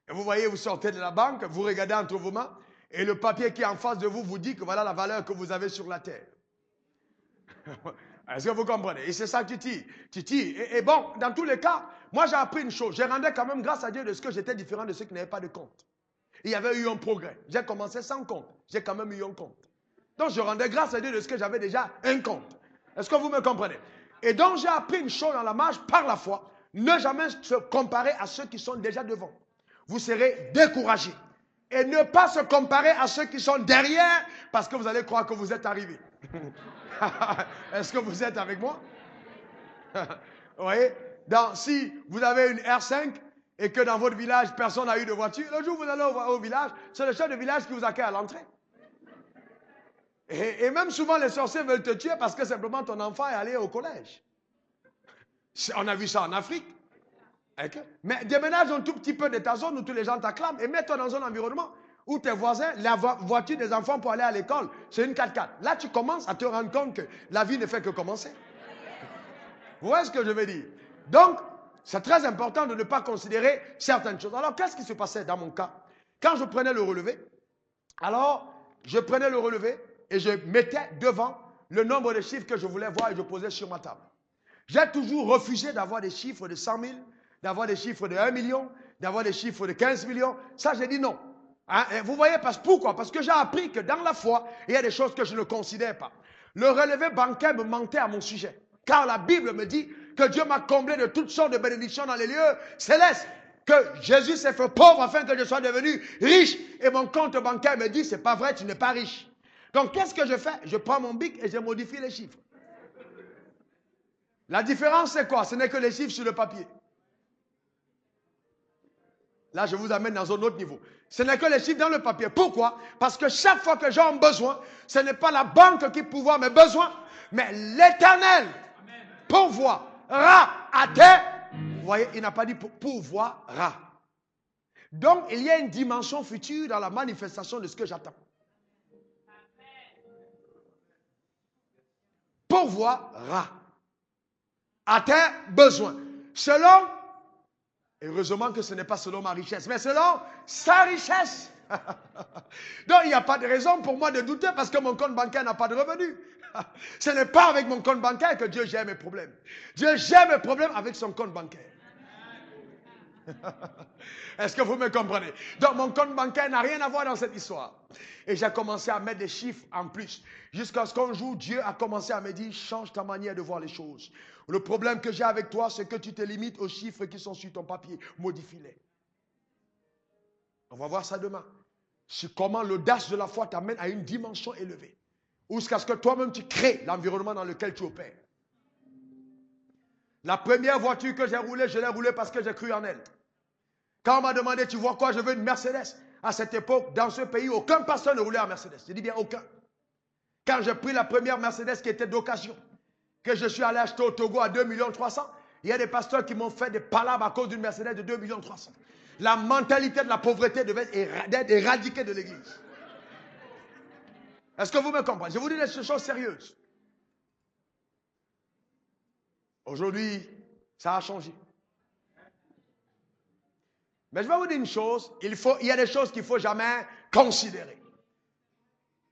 Et vous voyez, vous sortez de la banque, vous regardez entre vos mains, et le papier qui est en face de vous vous dit que voilà la valeur que vous avez sur la terre. Est-ce que vous comprenez? Et c'est ça que tu tires. Tu tires. Et bon, dans tous les cas, moi j'ai appris une chose. Je rendais quand même grâce à Dieu de ce que j'étais différent de ceux qui n'avaient pas de compte. Il y avait eu un progrès. J'ai commencé sans compte. J'ai quand même eu un compte. Donc je rendais grâce à Dieu de ce que j'avais déjà un compte. Est-ce que vous me comprenez? Et donc j'ai appris une chose dans la marche par la foi. Ne jamais se comparer à ceux qui sont déjà devant. Vous serez découragé. Et ne pas se comparer à ceux qui sont derrière parce que vous allez croire que vous êtes arrivé. Est-ce que vous êtes avec moi? Vous voyez? Si vous avez une R5 et que dans votre village, personne n'a eu de voiture, le jour où vous allez au village, c'est le chef de village qui vous accueille à l'entrée. Et même souvent, les sorciers veulent te tuer parce que simplement ton enfant est allé au collège. On a vu ça en Afrique. Mais déménage un tout petit peu de ta zone où tous les gens t'acclament et mets-toi dans un environnement où tes voisins, la voiture des enfants pour aller à l'école, c'est une 4x4. Là, tu commences à te rendre compte que la vie ne fait que commencer. Vous voyez ce que je veux dire? Donc, c'est très important de ne pas considérer certaines choses. Alors, qu'est-ce qui se passait dans mon cas? Quand je prenais le relevé, alors, je prenais le relevé et je mettais devant le nombre de chiffres que je voulais voir et je posais sur ma table. J'ai toujours refusé d'avoir des chiffres de 100 000, d'avoir des chiffres de 1 million, d'avoir des chiffres de 15 millions. Ça, j'ai dit non. Hein? Vous voyez, pourquoi? Parce que j'ai appris que dans la foi, il y a des choses que je ne considère pas. Le relevé bancaire me mentait à mon sujet. Car la Bible me dit que Dieu m'a comblé de toutes sortes de bénédictions dans les lieux célestes. Que Jésus s'est fait pauvre afin que je sois devenu riche. Et mon compte bancaire me dit, c'est pas vrai, tu n'es pas riche. Donc, qu'est-ce que je fais? Je prends mon bic et je modifie les chiffres. La différence, c'est quoi? Ce n'est que les chiffres sur le papier. Là, je vous amène dans un autre niveau. Ce n'est que les chiffres dans le papier. Pourquoi? Parce que chaque fois que j'ai un besoin, ce n'est pas la banque qui pourvoit mes besoins, mais l'Éternel pourvoira à tes... Vous voyez, il n'a pas dit pourvoira. Donc, il y a une dimension future dans la manifestation de ce que j'attends. Pourvoira à tes besoins. Selon... Heureusement que ce n'est pas selon ma richesse, mais selon sa richesse. Donc, il n'y a pas de raison pour moi de douter parce que mon compte bancaire n'a pas de revenus. Ce n'est pas avec mon compte bancaire que Dieu gère mes problèmes. Dieu gère mes problèmes avec son compte bancaire. Est-ce que vous me comprenez? Donc, mon compte bancaire n'a rien à voir dans cette histoire. Et j'ai commencé à mettre des chiffres en plus. Jusqu'à ce qu'un jour, Dieu a commencé à me dire, change ta manière de voir les choses. Le problème que j'ai avec toi, c'est que tu te limites aux chiffres qui sont sur ton papier. Modifie-les. On va voir ça demain. Sur comment l'audace de la foi t'amène à une dimension élevée. Jusqu'à ce que toi-même tu crées l'environnement dans lequel tu opères. La première voiture que j'ai roulée, je l'ai roulée parce que j'ai cru en elle. Quand on m'a demandé, tu vois quoi, je veux une Mercedes. À cette époque, dans ce pays, aucun pasteur ne roulait en Mercedes. Je dis bien aucun. Quand j'ai pris la première Mercedes qui était d'occasion, que je suis allé acheter au Togo à 2,3 millions, il y a des pasteurs qui m'ont fait des palabres à cause d'une Mercedes de 2,3 millions. La mentalité de la pauvreté devait être éradiquée de l'église. Est-ce que vous me comprenez? Je vous dis des choses sérieuses. Aujourd'hui, ça a changé. Mais je vais vous dire une chose, il y a des choses qu'il ne faut jamais considérer.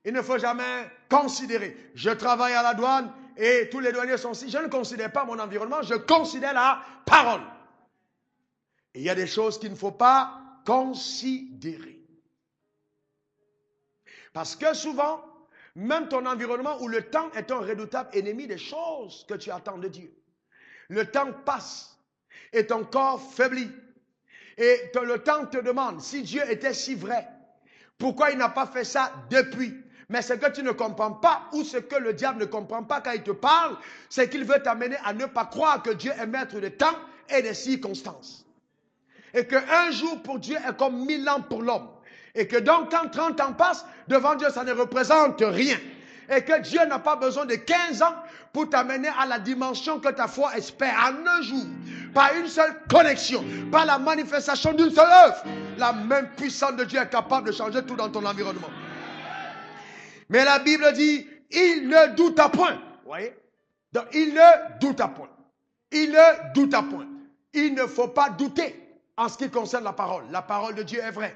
Il ne faut jamais considérer. Je travaille à la douane et tous les douaniers sont ici. Je ne considère pas mon environnement, je considère la parole. Et il y a des choses qu'il ne faut pas considérer. Parce que souvent, même ton environnement où le temps est un redoutable ennemi des choses que tu attends de Dieu. Le temps passe et ton corps faiblit. Et le temps te demande, si Dieu était si vrai, pourquoi il n'a pas fait ça depuis? Mais ce que tu ne comprends pas, ou ce que le diable ne comprend pas quand il te parle, c'est qu'il veut t'amener à ne pas croire que Dieu est maître des temps et des circonstances. Et qu'un jour pour Dieu est comme 1000 ans pour l'homme. Et que donc quand 30 ans passent, devant Dieu ça ne représente rien. Et que Dieu n'a pas besoin de 15 ans pour t'amener à la dimension que ta foi espère. En un jour, par une seule connexion, par la manifestation d'une seule œuvre, la même puissance de Dieu est capable de changer tout dans ton environnement. Mais la Bible dit, il ne douta point. Vous voyez? Donc, il ne douta point. Il ne douta point. Il ne faut pas douter en ce qui concerne la parole. La parole de Dieu est vraie.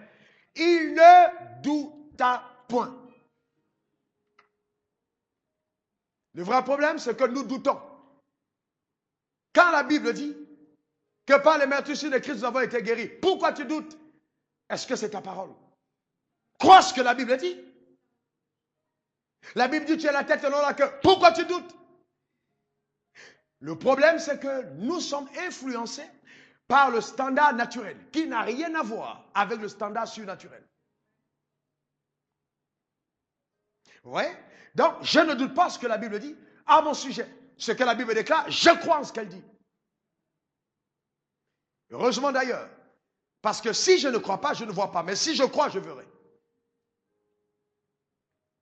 Il ne douta point. Le vrai problème, c'est que nous doutons. Quand la Bible dit que par les meurtrissures de Christ, nous avons été guéris, pourquoi tu doutes? Est-ce que c'est ta parole? Crois ce que la Bible dit. La Bible dit tu es la tête et non la queue. Pourquoi tu doutes? Le problème, c'est que nous sommes influencés par le standard naturel, qui n'a rien à voir avec le standard surnaturel. Vous voyez? Donc, je ne doute pas ce que la Bible dit à mon sujet. Ce que la Bible déclare, je crois en ce qu'elle dit. Heureusement d'ailleurs. Parce que si je ne crois pas, je ne vois pas. Mais si je crois, je verrai.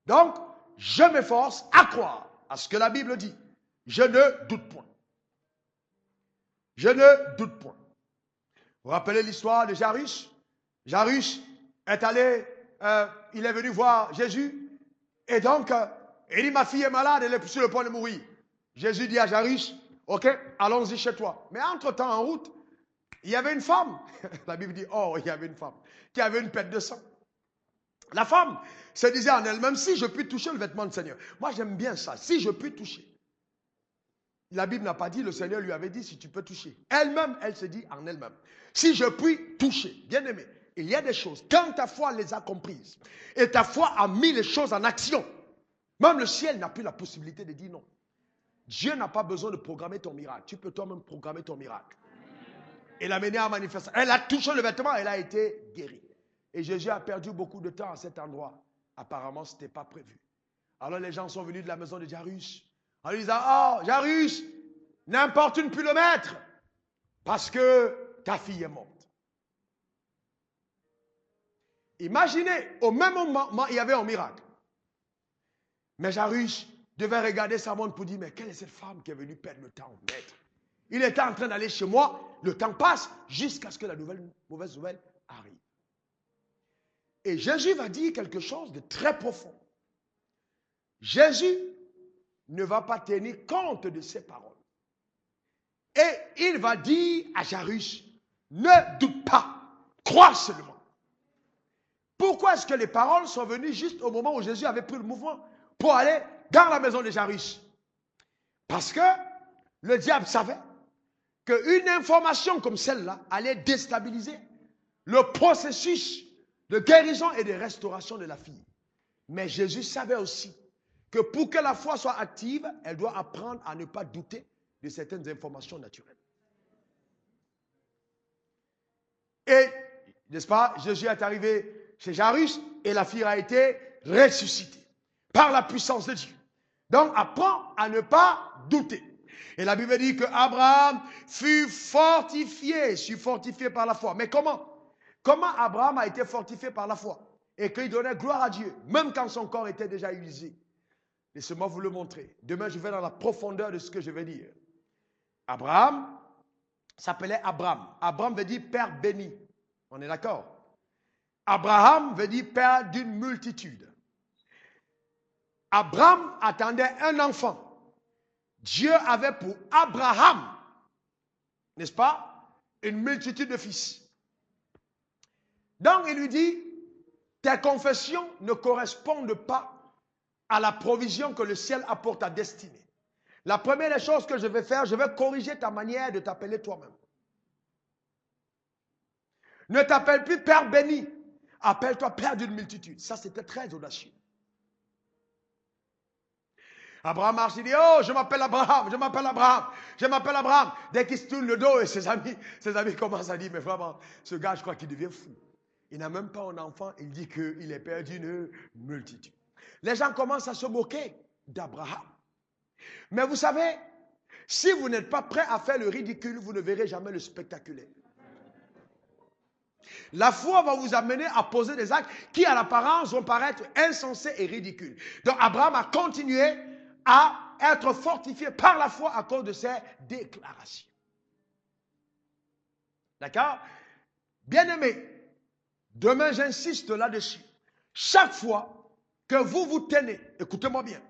Donc, je m'efforce à croire à ce que la Bible dit. Je ne doute point. Je ne doute point. Vous vous rappelez l'histoire de Jairus? Jairus est allé, il est venu voir Jésus. Et donc, il dit, ma fille est malade, elle est sur le point de mourir. Jésus dit à Jairus, ok, allons-y chez toi. Mais entre-temps, en route, il y avait une femme. La Bible dit, oh, il y avait une femme qui avait une perte de sang. La femme se disait en elle-même, si je puis toucher le vêtement du Seigneur. Moi, j'aime bien ça, si je puis toucher. La Bible n'a pas dit, le Seigneur lui avait dit, si tu peux toucher. Elle-même, elle se dit en elle-même, si je puis toucher. Bien aimé, il y a des choses, quand ta foi les a comprises, et ta foi a mis les choses en action, même le ciel n'a plus la possibilité de dire non. Dieu n'a pas besoin de programmer ton miracle. Tu peux toi-même programmer ton miracle. Et l'amener à manifester. Elle a touché le vêtement, elle a été guérie. Et Jésus a perdu beaucoup de temps à cet endroit. Apparemment, ce n'était pas prévu. Alors les gens sont venus de la maison de Jairus. En lui disant, oh, Jairus, n'importune plus le maître, parce que ta fille est morte. Imaginez, au même moment, il y avait un miracle. Mais Jairus devait regarder sa montre pour dire, mais quelle est cette femme qui est venue perdre le temps, maître? Il était en train d'aller chez moi, le temps passe, jusqu'à ce que la mauvaise nouvelle arrive. Et Jésus va dire quelque chose de très profond. Jésus ne va pas tenir compte de ses paroles. Et il va dire à Jairus, ne doute pas, crois seulement. Pourquoi est-ce que les paroles sont venues juste au moment où Jésus avait pris le mouvement pour aller dans la maison de Jairus? Parce que le diable savait qu'une information comme celle-là allait déstabiliser le processus de guérison et de restauration de la fille. Mais Jésus savait aussi que pour que la foi soit active, elle doit apprendre à ne pas douter de certaines informations naturelles. Et N'est-ce pas? Jésus est arrivé chez Jairus et la fille a été ressuscitée par la puissance de Dieu. Donc, apprends à ne pas douter. Et la Bible dit que Abraham fut fortifié par la foi. Mais comment? Comment Abraham a été fortifié par la foi? Et qu'il donnait gloire à Dieu, même quand son corps était déjà usé. Laissez-moi vous le montrer. Demain, je vais dans la profondeur de ce que je vais dire. Abraham s'appelait Abraham. Abraham veut dire père béni. On est d'accord? Abraham veut dire père d'une multitude. Abraham attendait un enfant. Dieu avait pour Abraham, n'est-ce pas, une multitude de fils. Donc il lui dit, tes confessions ne correspondent pas à la provision que le ciel a pour ta destinée. La première des choses que je vais faire, je vais corriger ta manière de t'appeler toi-même. Ne t'appelle plus Père béni, appelle-toi Père d'une multitude. Ça, c'était très audacieux. Abraham marche, il dit, oh, je m'appelle Abraham, je m'appelle Abraham, je m'appelle Abraham. Dès qu'il se tourne le dos et ses amis commencent à dire, mais vraiment, ce gars, je crois qu'il devient fou. Il n'a même pas un enfant, il dit qu'il est père d'une multitude. Les gens commencent à se moquer d'Abraham. Mais vous savez, si vous n'êtes pas prêt à faire le ridicule, vous ne verrez jamais le spectaculaire. La foi va vous amener à poser des actes qui, à l'apparence, vont paraître insensés et ridicules. Donc, Abraham a continué à être fortifié par la foi à cause de ses déclarations. D'accord? Bien-aimés, demain, j'insiste là-dessus. Chaque fois que vous vous tenez, écoutez-moi bien,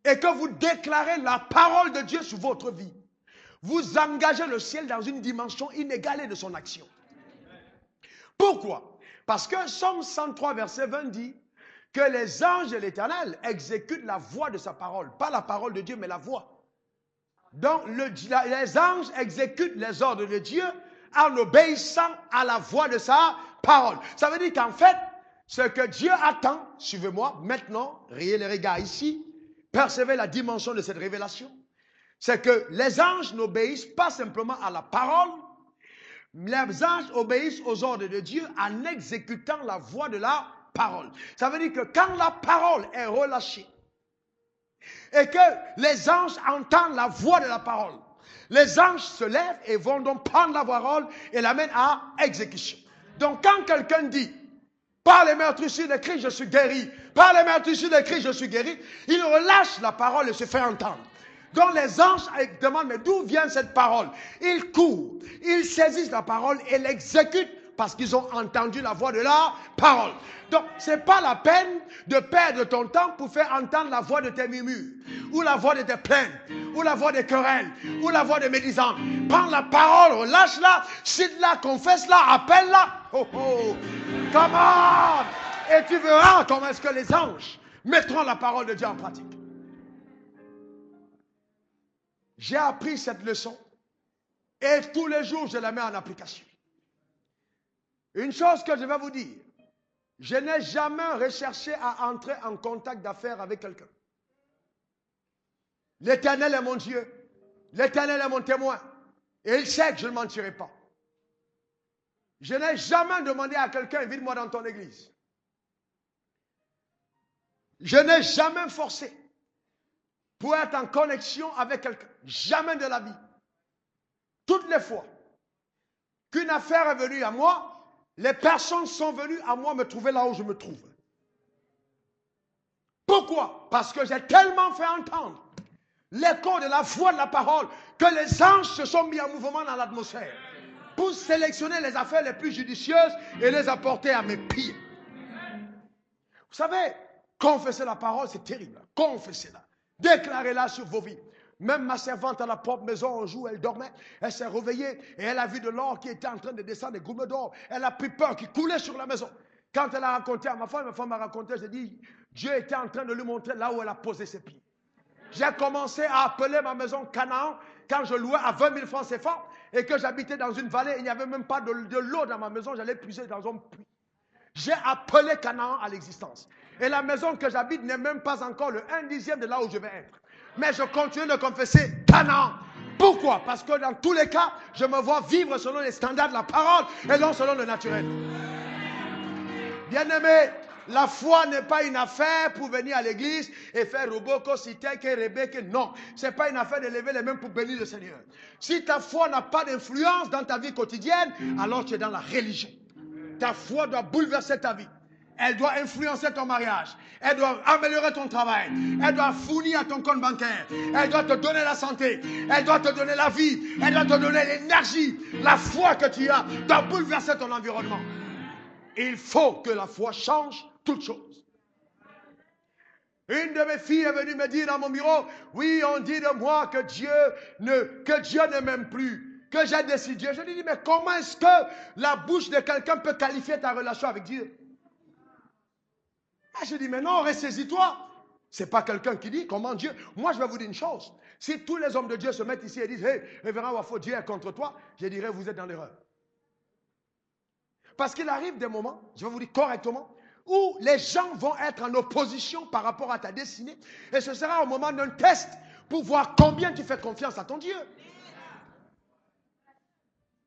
et que vous déclarez la parole de Dieu sur votre vie, vous engagez le ciel dans une dimension inégalée de son action. Pourquoi? Parce que Somme 103, verset 20 dit que les anges de l'Éternel exécutent la voix de sa parole. Pas la parole de Dieu, mais la voix. Donc, les anges exécutent les ordres de Dieu en obéissant à la voix de sa parole. Ça veut dire qu'en fait, ce que Dieu attend, suivez-moi, maintenant, riez les regards ici, percevez la dimension de cette révélation, c'est que les anges n'obéissent pas simplement à la parole, les anges obéissent aux ordres de Dieu en exécutant la voix de la parole. Ça veut dire que quand la parole est relâchée et que les anges entendent la voix de la parole, les anges se lèvent et vont donc prendre la parole et l'amènent à exécution. Donc quand quelqu'un dit, par les meurtrissures de Christ, je suis guéri, par les meurtrissures de Christ, je suis guéri, il relâche la parole et se fait entendre. Donc les anges demandent, mais d'où vient cette parole? Ils courent, ils saisissent la parole et l'exécutent parce qu'ils ont entendu la voix de la parole. Donc ce n'est pas la peine de perdre ton temps pour faire entendre la voix de tes murmures, ou la voix de tes plaintes, ou la voix des querelles, ou la voix des médisants. Prends la parole, relâche-la, cite-la, confesse-la, appelle-la. Oh oh, come on! Et tu verras comment est-ce que les anges mettront la parole de Dieu en pratique. J'ai appris cette leçon et tous les jours je la mets en application. Une chose que je vais vous dire, je n'ai jamais recherché à entrer en contact d'affaires avec quelqu'un. L'Éternel est mon Dieu, l'Éternel est mon témoin et il sait que je ne mentirai pas. Je n'ai jamais demandé à quelqu'un, invite-moi dans ton église. Je n'ai jamais forcé pour être en connexion avec quelqu'un. Jamais de la vie. Toutes les fois qu'une affaire est venue à moi, les personnes sont venues à moi me trouver là où je me trouve. Pourquoi? Parce que j'ai tellement fait entendre l'écho de la voix de la parole que les anges se sont mis en mouvement dans l'atmosphère pour sélectionner les affaires les plus judicieuses et les apporter à mes pieds. Vous savez, confesser la parole, c'est terrible. Confessez-la. Déclarez-la sur vos vies. Même ma servante à la propre maison, un jour, elle dormait, elle s'est réveillée et elle a vu de l'or qui était en train de descendre, des gouttes d'or. Elle a pris peur, qui coulait sur la maison. Quand elle a raconté à ma femme m'a raconté, j'ai dit, Dieu était en train de lui montrer là où elle a posé ses pieds. J'ai commencé à appeler ma maison Canaan quand je louais à 20 000 francs CFA et que j'habitais dans une vallée, il n'y avait même pas de l'eau dans ma maison, j'allais puiser dans un puits. J'ai appelé Canaan à l'existence. Et la maison que j'habite n'est même pas encore le 1/10 de là où je vais être. Mais je continue de confesser Canaan. Pourquoi? Parce que dans tous les cas, je me vois vivre selon les standards de la parole et non selon le naturel. Bien-aimé, la foi n'est pas une affaire pour venir à l'église et faire roboko, siteke, rebeke. Non, ce n'est pas une affaire de lever les mains pour bénir le Seigneur. Si ta foi n'a pas d'influence dans ta vie quotidienne, alors tu es dans la religion. Ta foi doit bouleverser ta vie. Elle doit influencer ton mariage. Elle doit améliorer ton travail. Elle doit fournir à ton compte bancaire. Elle doit te donner la santé. Elle doit te donner la vie. Elle doit te donner l'énergie. La foi que tu as doit bouleverser ton environnement. Il faut que la foi change toutes choses. Une de mes filles est venue me dire dans mon bureau, oui, on dit de moi que Dieu ne m'aime plus, que j'ai décidé. Je lui dis, mais comment est-ce que la bouche de quelqu'un peut qualifier ta relation avec Dieu? Je dis, mais non, ressaisis-toi. Ce n'est pas quelqu'un qui dit comment Dieu. Moi, je vais vous dire une chose. Si tous les hommes de Dieu se mettent ici et disent, hey, révérend Wafo, Dieu est contre toi, je dirais, vous êtes dans l'erreur. Parce qu'il arrive des moments, je vais vous dire correctement, où les gens vont être en opposition par rapport à ta destinée. Et ce sera au moment d'un test pour voir combien tu fais confiance à ton Dieu.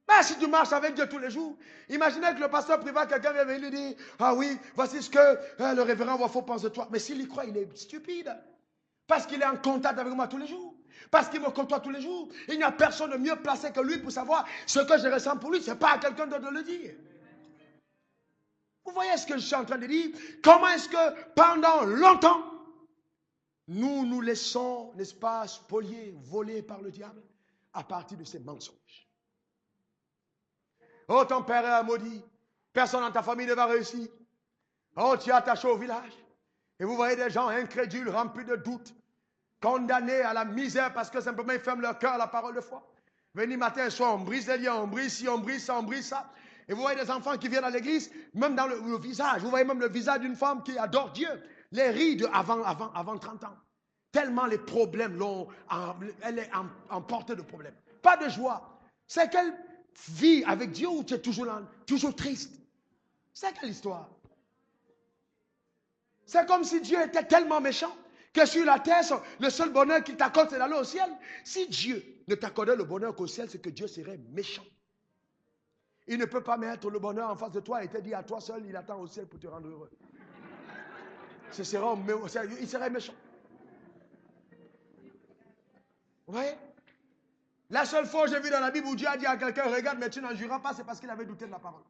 Ben, si tu marches avec Dieu tous les jours, imaginez que le pasteur privé, quelqu'un vient lui dire, ah oui, voici ce que le révérend Wafo pense de toi. Mais s'il y croit, il est stupide. Parce qu'il est en contact avec moi tous les jours. Parce qu'il me côtoie tous les jours. Il n'y a personne de mieux placé que lui pour savoir ce que je ressens pour lui. Ce n'est pas à quelqu'un d'autre de le dire. Vous voyez ce que je suis en train de dire? Comment est-ce que pendant longtemps, nous nous laissons, n'est-ce pas, spolier, voler par le diable à partir de ces mensonges? Oh, ton père est maudit. Personne dans ta famille ne va réussir. Oh, tu es attaché au village. Et vous voyez des gens incrédules, remplis de doutes, condamnés à la misère parce que simplement ils ferment leur cœur à la parole de foi. Venez matin et soir, on brise les liens, on brise ci, on brise ça, on brise ça. Et vous voyez des enfants qui viennent à l'église, même dans le visage. Vous voyez même le visage d'une femme qui adore Dieu. Les rides avant 30 ans. Tellement les problèmes elle est emportée de problèmes. Pas de joie. C'est qu'elle vit avec Dieu ou tu es toujours triste. C'est quelle histoire? C'est comme si Dieu était tellement méchant que sur la terre, le seul bonheur qu'il t'accorde, c'est d'aller au ciel. Si Dieu ne t'accordait le bonheur qu'au ciel, c'est que Dieu serait méchant. Il ne peut pas mettre le bonheur en face de toi et te dire à toi seul, il attend au ciel pour te rendre heureux. Il serait méchant. Vous voyez? La seule fois où j'ai vu dans la Bible où Dieu a dit à quelqu'un, regarde, mais tu n'en jureras pas, c'est parce qu'il avait douté de la parole.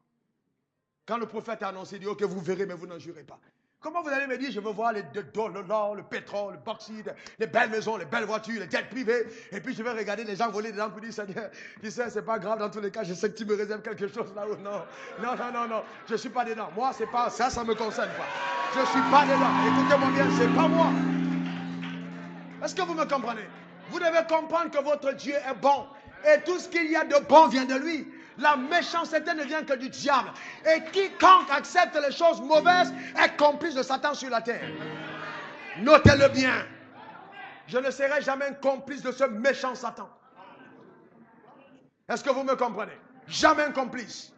Quand le prophète a annoncé, il dit, ok, vous verrez, mais vous n'en jurez pas. Comment vous allez me dire, je veux voir l'or, le pétrole, le bauxite, les belles maisons, les belles voitures, les jets privés, et puis je vais regarder les gens voler dedans pour dire, Seigneur, tu sais, c'est pas grave dans tous les cas, je sais que tu me réserves quelque chose là-haut. Non, je ne suis pas dedans. Moi, c'est pas ça, ça ne me concerne pas. Je ne suis pas dedans. Écoutez-moi bien, c'est pas moi. Est-ce que vous me comprenez? Vous devez comprendre que votre Dieu est bon, et tout ce qu'il y a de bon vient de lui. La méchanceté ne vient que du diable. Et quiconque accepte les choses mauvaises est complice de Satan sur la terre. Notez-le bien. Je ne serai jamais un complice de ce méchant Satan. Est-ce que vous me comprenez? Jamais un complice.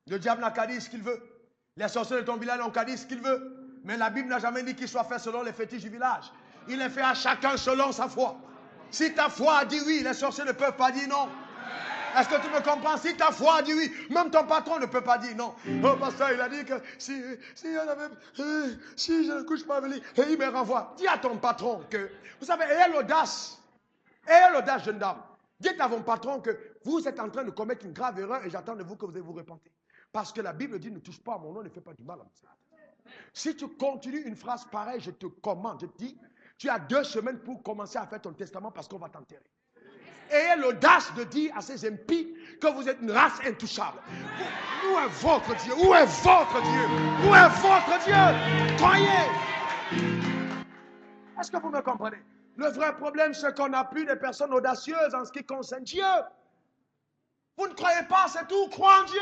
Le diable n'a qu'à dire ce qu'il veut. Les sorciers de ton village n'ont qu'à dire ce qu'il veut. Mais la Bible n'a jamais dit qu'il soit fait selon les fétiches du village. Il est fait à chacun selon sa foi. Si ta foi a dit oui, les sorciers ne peuvent pas dire non. Est-ce que tu me comprends? Si ta foi a dit oui, même ton patron ne peut pas dire non. Oh, pasteur, il a dit que si je ne couche pas avec lui, et il me renvoie. Dis à ton patron que, vous savez, ayez l'audace, jeune dame. Dites à votre patron que vous êtes en train de commettre une grave erreur et j'attends de vous que vous vous repentez. Parce que la Bible dit, ne touche pas à mon nom, ne fais pas du mal à mon Seigneur. Si tu continues une phrase pareille, je te commande, je te dis, tu as 2 semaines pour commencer à faire ton testament parce qu'on va t'enterrer. Ayez l'audace de dire à ces impies que vous êtes une race intouchable. Où est votre Dieu? Où est votre Dieu? Où est votre Dieu? Croyez. Est-ce que vous me comprenez? Le vrai problème, c'est qu'on n'a plus de personnes audacieuses en ce qui concerne Dieu. Vous ne croyez pas, c'est tout. Crois en Dieu.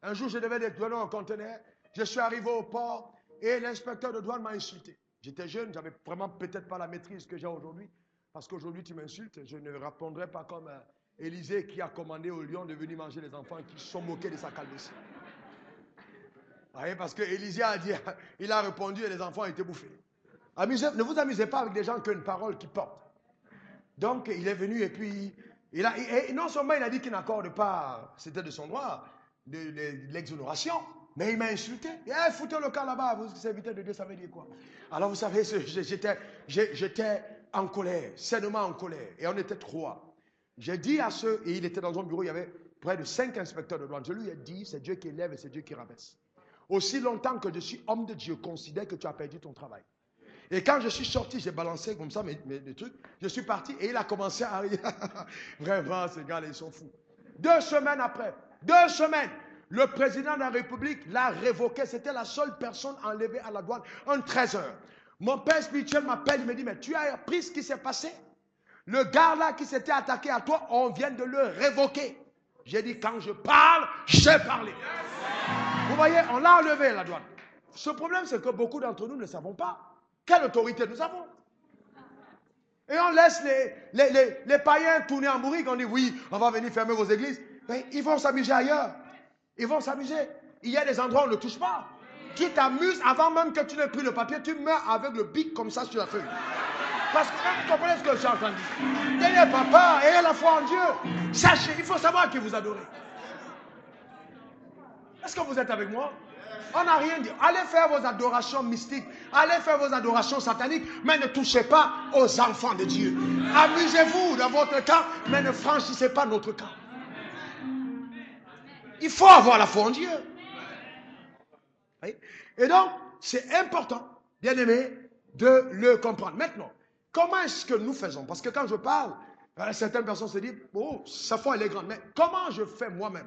Un jour, je devais donner un conteneur. Je suis arrivé au port et l'inspecteur de douane m'a insulté. J'étais jeune, j'avais vraiment peut-être pas la maîtrise que j'ai aujourd'hui. Parce qu'aujourd'hui, tu m'insultes, je ne répondrai pas comme Élisée qui a commandé aux lions de venir manger les enfants qui se sont moqués de sa calvitie. Parce que Élisée a dit, il a répondu et les enfants étaient bouffés. Ne vous amusez pas avec des gens qui ont une parole qui porte. Donc, il est venu et puis, et non seulement il a dit qu'il n'accorde pas, c'était de son droit, de l'exonération, mais il m'a insulté. Eh, foutez le camp là-bas, vous serviteurs de Dieu, ça veut dire quoi? Alors, vous savez, j'étais en colère, sainement en colère, et on était trois. J'ai dit à ceux, et il était dans un bureau, il y avait près de 5 inspecteurs de douane. Je lui ai dit, c'est Dieu qui élève et c'est Dieu qui rabaisse. Aussi longtemps que je suis homme de Dieu, considère que tu as perdu ton travail. Et quand je suis sorti, j'ai balancé comme ça mes trucs. Je suis parti et il a commencé à rire. Vraiment, ces gars-là, ils sont fous. 2 semaines après, 2 semaines, le président de la République l'a révoqué. C'était la seule personne enlevée à la douane en 13 heures. Mon père spirituel m'appelle, il me dit, mais tu as appris ce qui s'est passé? Le gars là qui s'était attaqué à toi, on vient de le révoquer. J'ai dit, quand je parle, j'ai parlé. Vous voyez, on l'a enlevé à la douane. Ce problème, c'est que beaucoup d'entre nous ne savons pas quelle autorité nous avons. Et on laisse les païens tourner en bourrique. On dit, oui, on va venir fermer vos églises. Mais ils vont s'amuser ailleurs. Ils vont s'amuser. Il y a des endroits où on ne touche pas. Tu t'amuses avant même que tu n'aies pris le papier. Tu meurs avec le bic comme ça sur la feuille. Parce que vous comprenez ce que je suis en train de dire. Tenez papa, ayez la foi en Dieu. Sachez, il faut savoir qui vous adorez. Est-ce que vous êtes avec moi? On n'a rien dit. Allez faire vos adorations mystiques. Allez faire vos adorations sataniques. Mais ne touchez pas aux enfants de Dieu. Amusez-vous dans votre camp. Mais ne franchissez pas notre camp. Il faut avoir la foi en Dieu. Et donc, c'est important, bien aimé, de le comprendre. Maintenant, comment est-ce que nous faisons? Parce que quand je parle, certaines personnes se disent, oh, sa foi elle est grande. Mais comment je fais moi-même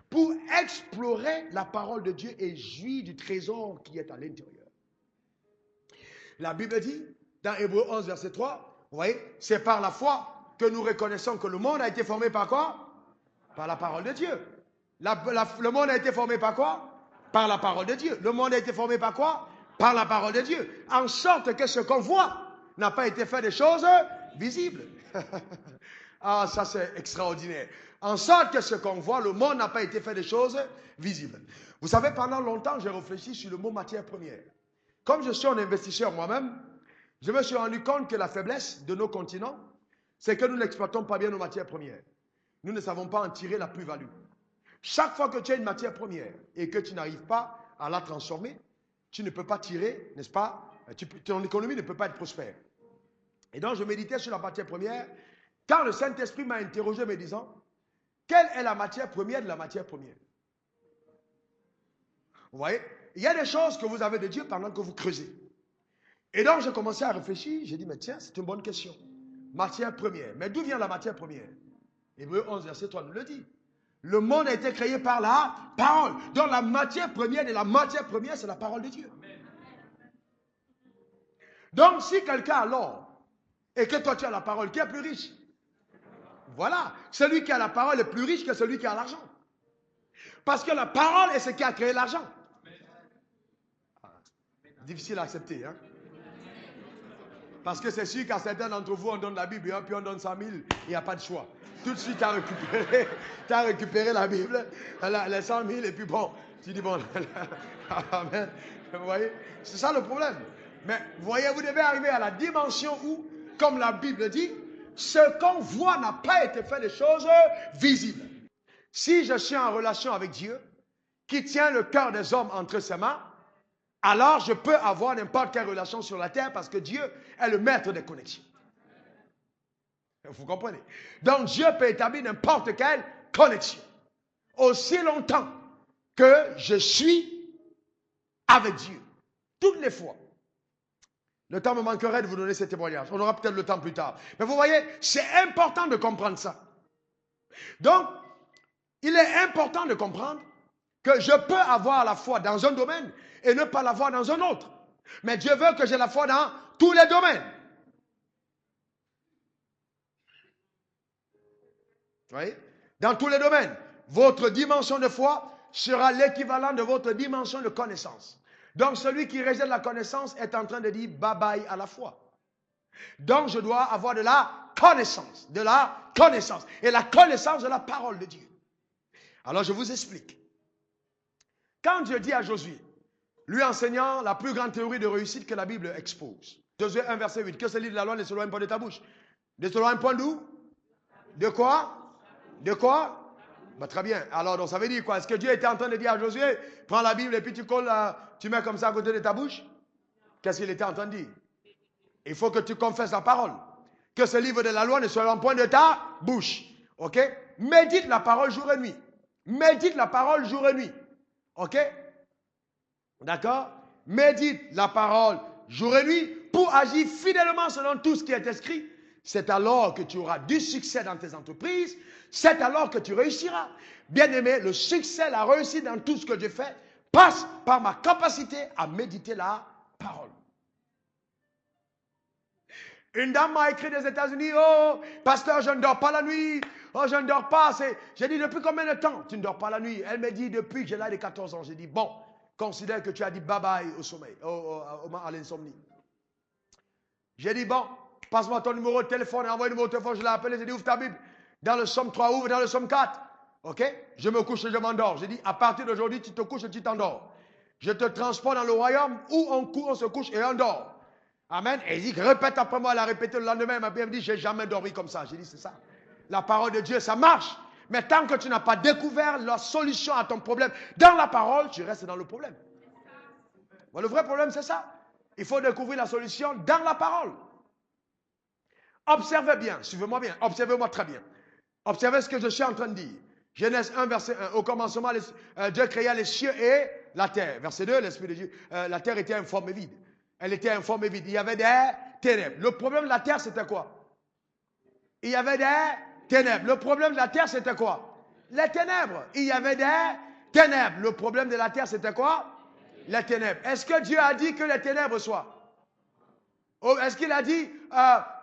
pour explorer la parole de Dieu et jouir du trésor qui est à l'intérieur? La Bible dit, dans Hébreux 11, verset 3, vous voyez, c'est par la foi que nous reconnaissons que le monde a été formé par quoi? Par la parole de Dieu. Le monde a été formé par quoi? Par la parole de Dieu. Le monde a été formé par quoi? Par la parole de Dieu. En sorte que ce qu'on voit n'a pas été fait des choses visibles. Ah, ça c'est extraordinaire. En sorte que ce qu'on voit, le monde n'a pas été fait des choses visibles. Vous savez, pendant longtemps, j'ai réfléchi sur le mot matière première. Comme je suis un investisseur moi-même, je me suis rendu compte que la faiblesse de nos continents, c'est que nous n'exploitons pas bien nos matières premières. Nous ne savons pas en tirer la plus-value. Chaque fois que tu as une matière première et que tu n'arrives pas à la transformer, tu ne peux pas tirer, n'est-ce pas? Ton économie ne peut pas être prospère. Et donc, je méditais sur la matière première quand le Saint-Esprit m'a interrogé me disant, quelle est la matière première de la matière première? Vous voyez? Il y a des choses que vous avez de Dieu pendant que vous creusez. Et donc, j'ai commencé à réfléchir. J'ai dit, mais tiens, c'est une bonne question. Matière première. Mais d'où vient la matière première? Hébreux 11, verset 3 nous le dit. Le monde a été créé par la parole. Donc, la matière première de la matière première, c'est la parole de Dieu. Donc, si quelqu'un a l'or et que toi tu as la parole, qui est plus riche? Voilà. Celui qui a la parole est plus riche que celui qui a l'argent. Parce que la parole est ce qui a créé l'argent. Difficile à accepter, hein? Parce que c'est sûr qu'à certains d'entre vous, on donne la Bible, hein, puis on donne 100 000, il n'y a pas de choix. Tout de suite, tu as récupéré la Bible, les 100 000, et puis bon, tu dis bon, amen. Vous voyez? C'est ça le problème. Mais vous voyez, vous devez arriver à la dimension où, comme la Bible dit, ce qu'on voit n'a pas été fait des choses visibles. Si je suis en relation avec Dieu, qui tient le cœur des hommes entre ses mains, alors je peux avoir n'importe quelle relation sur la terre parce que Dieu est le maître des connexions. Vous comprenez? Donc Dieu peut établir n'importe quelle connexion. Aussi longtemps que je suis avec Dieu. Toutes les fois. Le temps me manquerait de vous donner ces témoignages. On aura peut-être le temps plus tard. Mais vous voyez, c'est important de comprendre ça. Donc, il est important de comprendre que je peux avoir la foi dans un domaine et ne pas l'avoir dans un autre. Mais Dieu veut que j'ai la foi dans tous les domaines. Vous voyez? Dans tous les domaines. Votre dimension de foi sera l'équivalent de votre dimension de connaissance. Donc, celui qui rejette la connaissance est en train de dire bye-bye à la foi. Donc, je dois avoir de la connaissance. De la connaissance. Et la connaissance de la parole de Dieu. Alors, je vous explique. Quand Dieu dit à Josué, lui enseignant la plus grande théorie de réussite que la Bible expose, Josué 1, verset 8. Que ce livre de la loi ne s'éloigne pas de ta bouche. Ne s'éloigne point d'où? De quoi? De quoi? Bah, très bien. Alors, donc, ça veut dire quoi? Est-ce que Dieu était en train de dire à Josué, prends la Bible et puis tu colles, tu mets comme ça à côté de ta bouche? Qu'est-ce qu'il était en train de dire? Il faut que tu confesses la parole. Que ce livre de la loi ne s'éloigne point de ta bouche. Ok? Médite la parole jour et nuit. Médite la parole jour et nuit. Ok? D'accord? Médite la parole jour et nuit pour agir fidèlement selon tout ce qui est écrit. C'est alors que tu auras du succès dans tes entreprises. C'est alors que tu réussiras. Bien-aimé, le succès, la réussite dans tout ce que je fais passe par ma capacité à méditer la parole. Une dame m'a écrit des États-Unis, oh, pasteur, je ne dors pas la nuit. Oh, je ne dors pas. J'ai dit, depuis combien de temps tu ne dors pas la nuit? Elle me dit, depuis que j'ai l'âge de 14 ans. J'ai dit, bon, considère que tu as dit bye-bye au sommeil, à l'insomnie. J'ai dit, bon, passe-moi ton numéro de téléphone et envoie le numéro de téléphone. Je l'ai appelé, j'ai dit, ouvre ta Bible. Dans le Somme 3, ouvre dans le Somme 4. Ok? Je me couche et je m'endors. J'ai dit, à partir d'aujourd'hui, tu te couches et tu t'endors. Je te transporte dans le royaume où on se couche et on dort. Amen. Et il dit, répète après moi. Elle a répété le lendemain. Elle me dit, j'ai jamais dormi comme ça. J'ai dit, c'est ça. La parole de Dieu, ça marche. Mais tant que tu n'as pas découvert la solution à ton problème dans la parole, tu restes dans le problème. Bon, le vrai problème, c'est ça. Il faut découvrir la solution dans la parole. Observez bien, suivez-moi bien, observez-moi très bien. Observez ce que je suis en train de dire. Genèse 1, verset 1. Au commencement, Dieu créa les cieux et la terre. Verset 2, l'Esprit de Dieu. La terre était informe et vide. Elle était informe et vide. Il y avait des ténèbres. Le problème de la terre, c'était quoi? Il y avait des ténèbres. Le problème de la terre, c'était quoi? Les ténèbres. Il y avait des ténèbres. Le problème de la terre, c'était quoi? Les ténèbres. Est-ce que Dieu a dit que les ténèbres soient? Est-ce qu'il a dit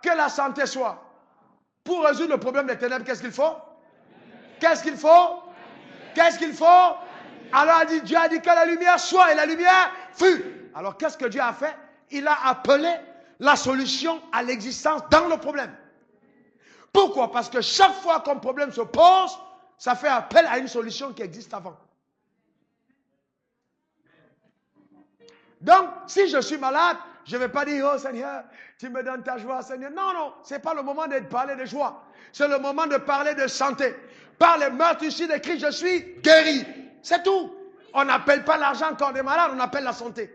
que la santé soit? Pour résoudre le problème des ténèbres, qu'est-ce qu'il faut? Qu'est-ce qu'il faut? Qu'est-ce qu'il faut? Alors Dieu a dit que la lumière soit et la lumière fut. Alors qu'est-ce que Dieu a fait? Il a appelé la solution à l'existence dans le problème. Pourquoi? Parce que chaque fois qu'un problème se pose, ça fait appel à une solution qui existe avant. Donc, si je suis malade, je ne vais pas dire, oh Seigneur, tu me donnes ta joie, Seigneur. Non, non, ce n'est pas le moment de parler de joie. C'est le moment de parler de santé. Par les meurtrissures de Christ, je suis guéri. C'est tout. On n'appelle pas l'argent quand on est malade, on appelle la santé.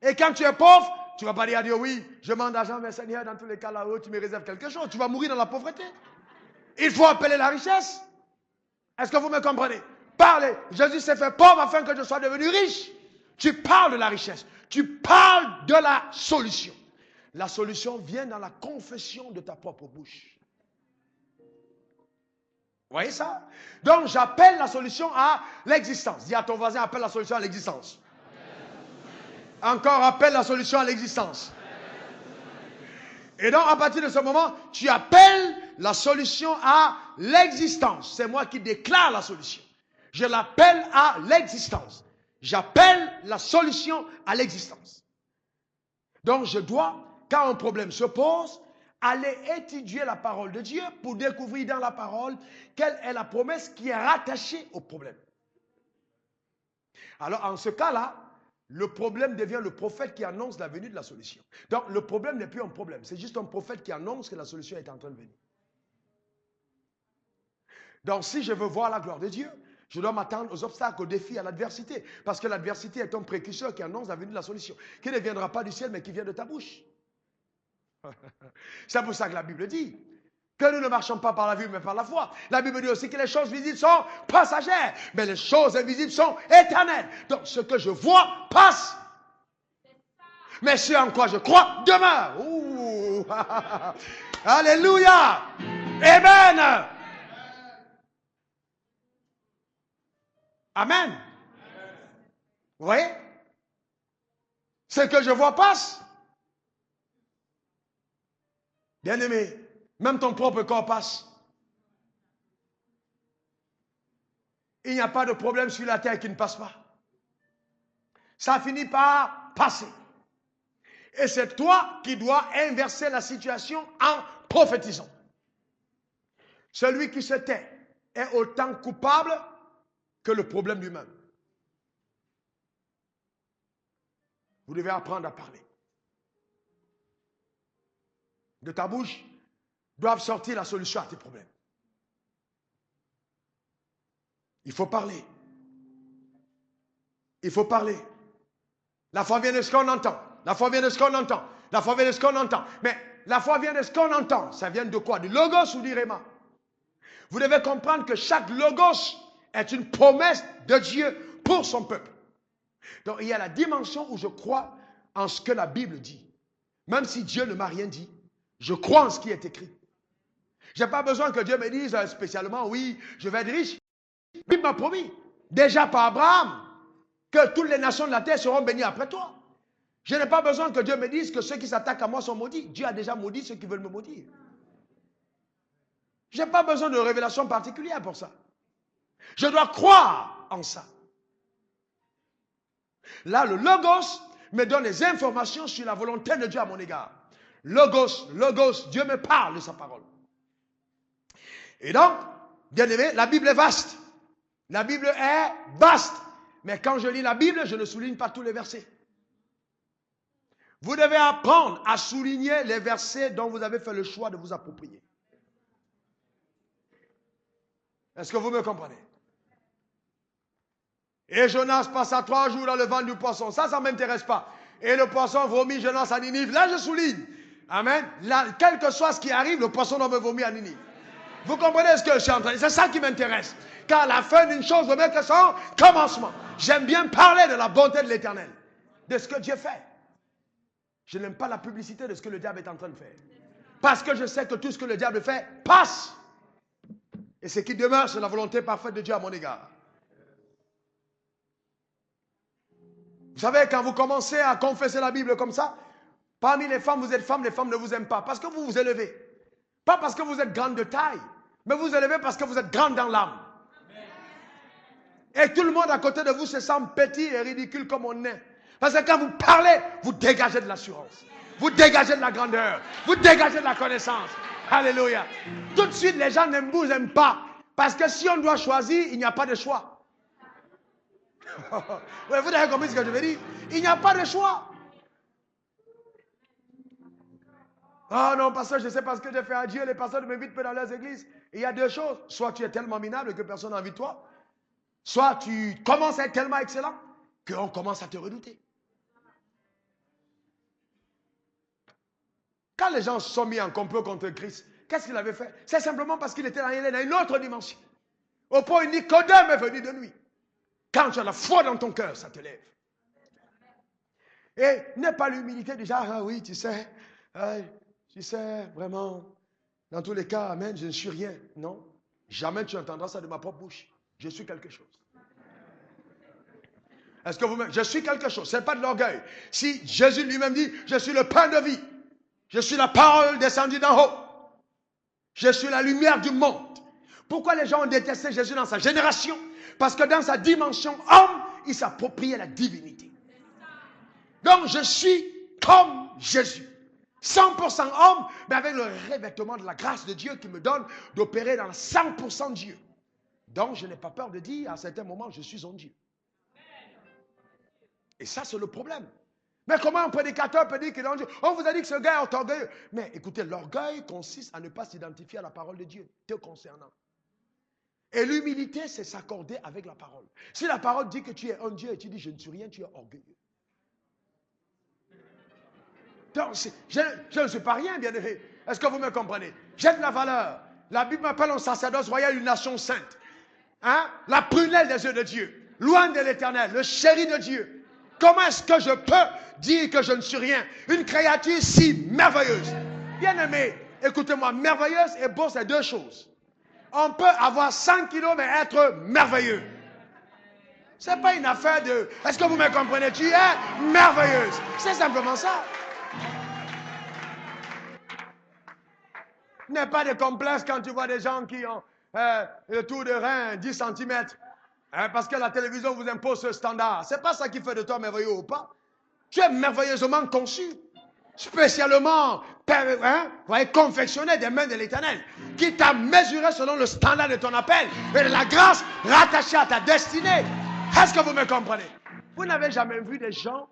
Et quand tu es pauvre, tu ne vas pas dire à Dieu, oui, je demande d'argent, mais Seigneur, dans tous les cas là-haut, tu me réserves quelque chose. Tu vas mourir dans la pauvreté. Il faut appeler la richesse. Est-ce que vous me comprenez? Parlez. Jésus s'est fait pauvre afin que je sois devenu riche. Tu parles de la richesse. Tu parles de la solution. La solution vient dans la confession de ta propre bouche. Vous voyez ça? Donc j'appelle la solution à l'existence. Dis à ton voisin, appelle la solution à l'existence. Encore, appelle la solution à l'existence. Et donc à partir de ce moment, tu appelles la solution à l'existence. C'est moi qui déclare la solution. Je l'appelle à l'existence. J'appelle la solution à l'existence. Donc je dois, quand un problème se pose, aller étudier la parole de Dieu pour découvrir dans la parole quelle est la promesse qui est rattachée au problème. Alors en ce cas-là, le problème devient le prophète qui annonce la venue de la solution. Donc le problème n'est plus un problème, c'est juste un prophète qui annonce que la solution est en train de venir. Donc si je veux voir la gloire de Dieu, je dois m'attendre aux obstacles, aux défis, à l'adversité. Parce que l'adversité est un précurseur qui annonce la venue de la solution. Qui ne viendra pas du ciel, mais qui vient de ta bouche. C'est pour ça que la Bible dit que nous ne marchons pas par la vue, mais par la foi. La Bible dit aussi que les choses visibles sont passagères, mais les choses invisibles sont éternelles. Donc ce que je vois passe. Mais ce en quoi je crois demeure. Ouh. Alléluia. Amen. Amen. Vous voyez? Ce que je vois passe. Bien-aimé, même ton propre corps passe. Il n'y a pas de problème sur la terre qui ne passe pas. Ça finit par passer. Et c'est toi qui dois inverser la situation en prophétisant. Celui qui se tait est autant coupable que le problème lui-même. Vous devez apprendre à parler. de ta bouche doivent sortir la solution à tes problèmes. Il faut parler. Il faut parler. La foi vient de ce qu'on entend. La foi vient de ce qu'on entend. La foi vient de ce qu'on entend. Mais la foi vient de ce qu'on entend. Ça vient de quoi? Du logos ou du réma? Vous devez comprendre que chaque logos est une promesse de Dieu pour son peuple. Donc il y a la dimension où je crois en ce que la Bible dit. Même si Dieu ne m'a rien dit, je crois en ce qui est écrit. Je n'ai pas besoin que Dieu me dise spécialement, oui, je vais être riche. La Bible m'a promis, déjà par Abraham, que toutes les nations de la terre seront bénies après toi. Je n'ai pas besoin que Dieu me dise que ceux qui s'attaquent à moi sont maudits. Dieu a déjà maudit ceux qui veulent me maudire. Je n'ai pas besoin de révélation particulière pour ça. Je dois croire en ça. Là, le logos me donne les informations sur la volonté de Dieu à mon égard. Logos, Dieu me parle de sa parole. Et donc, bien aimé, la Bible est vaste. La Bible est vaste. Mais quand je lis la Bible, je ne souligne pas tous les versets. Vous devez apprendre à souligner les versets dont vous avez fait le choix de vous approprier. Est-ce que vous me comprenez? Et Jonas passa 3 jours dans le ventre du poisson. Ça ne m'intéresse pas. Et le poisson vomit Jonas à Ninive. Là, je souligne. Amen. Là, quel que soit ce qui arrive, le poisson doit me vomir à Ninive. Vous comprenez ce que je suis en train de dire? C'est ça qui m'intéresse. Car la fin d'une chose ne met que son commencement. J'aime bien parler de la bonté de l'Éternel. De ce que Dieu fait. Je n'aime pas la publicité de ce que le diable est en train de faire. Parce que je sais que tout ce que le diable fait passe. Et ce qui demeure, c'est la volonté parfaite de Dieu à mon égard. Vous savez, quand vous commencez à confesser la Bible comme ça, parmi les femmes, vous êtes femmes, les femmes ne vous aiment pas. Parce que vous vous élevez. Pas parce que vous êtes grande de taille, mais vous vous élevez parce que vous êtes grande dans l'âme. Et tout le monde à côté de vous se sent petit et ridicule comme on est. Parce que quand vous parlez, vous dégagez de l'assurance. Vous dégagez de la grandeur. Vous dégagez de la connaissance. Alléluia. Tout de suite, les gens ne vous aiment pas. Parce que si on doit choisir, il n'y a pas de choix. Vous avez compris ce que je veux dire? Il n'y a pas de choix. Ah non, pasteur, je ne sais pas ce que j'ai fait à Dieu. Les pasteurs ne m'invitent pas dans leurs églises. Il y a deux choses. Soit tu es tellement minable que personne n'a envie de toi. Soit tu commences à être tellement excellent qu'on commence à te redouter. Quand les gens se sont mis en complot contre Christ, qu'est-ce qu'il avait fait? C'est simplement parce qu'il était dans une autre dimension. Au point où Nicodème est venu de nuit. Quand tu as la foi dans ton cœur, ça te lève. Et n'est pas l'humilité déjà, ah oui, tu sais, vraiment, dans tous les cas, amen, je ne suis rien. Non, jamais tu entendras ça de ma propre bouche. Je suis quelque chose. Est-ce que vous-même, je suis quelque chose, ce n'est pas de l'orgueil. Si Jésus lui-même dit, je suis le pain de vie, je suis la parole descendue d'en haut, je suis la lumière du monde. Pourquoi les gens ont détesté Jésus dans sa génération? Parce que dans sa dimension homme, il s'appropriait la divinité. Donc je suis comme Jésus. 100% homme, mais avec le revêtement de la grâce de Dieu qui me donne d'opérer dans 100% Dieu. Donc je n'ai pas peur de dire à certains moments, je suis en Dieu. Et ça, c'est le problème. Mais comment un prédicateur peut dire qu'il est en Dieu? On vous a dit que ce gars est orgueilleux. Mais écoutez, l'orgueil consiste à ne pas s'identifier à la parole de Dieu, te concernant. Et l'humilité, c'est s'accorder avec la parole. Si la parole dit que tu es un Dieu et tu dis je ne suis rien, tu es orgueilleux. Donc, je ne suis pas rien, bien aimé. Est-ce que vous me comprenez? J'ai de la valeur. La Bible m'appelle un sacerdoce royal, une nation sainte. Hein? La prunelle des yeux de Dieu. Loin de l'Éternel, le chéri de Dieu. Comment est-ce que je peux dire que je ne suis rien? Une créature si merveilleuse. Bien aimé, écoutez-moi, merveilleuse et beau, c'est deux choses. On peut avoir 100 kilos mais être merveilleux. Ce n'est pas une affaire de... Est-ce que vous me comprenez? Tu es merveilleuse. C'est simplement ça. Il n'y a pas de complexe quand tu vois des gens qui ont le tour de rein 10 cm. Hein, parce que la télévision vous impose ce standard. Ce n'est pas ça qui fait de toi merveilleux ou pas. Tu es merveilleusement conçu. Spécialement confectionné des mains de l'Éternel, qui t'a mesuré selon le standard de ton appel et de la grâce rattachée à ta destinée. Est-ce que vous me comprenez? Vous n'avez jamais vu des gens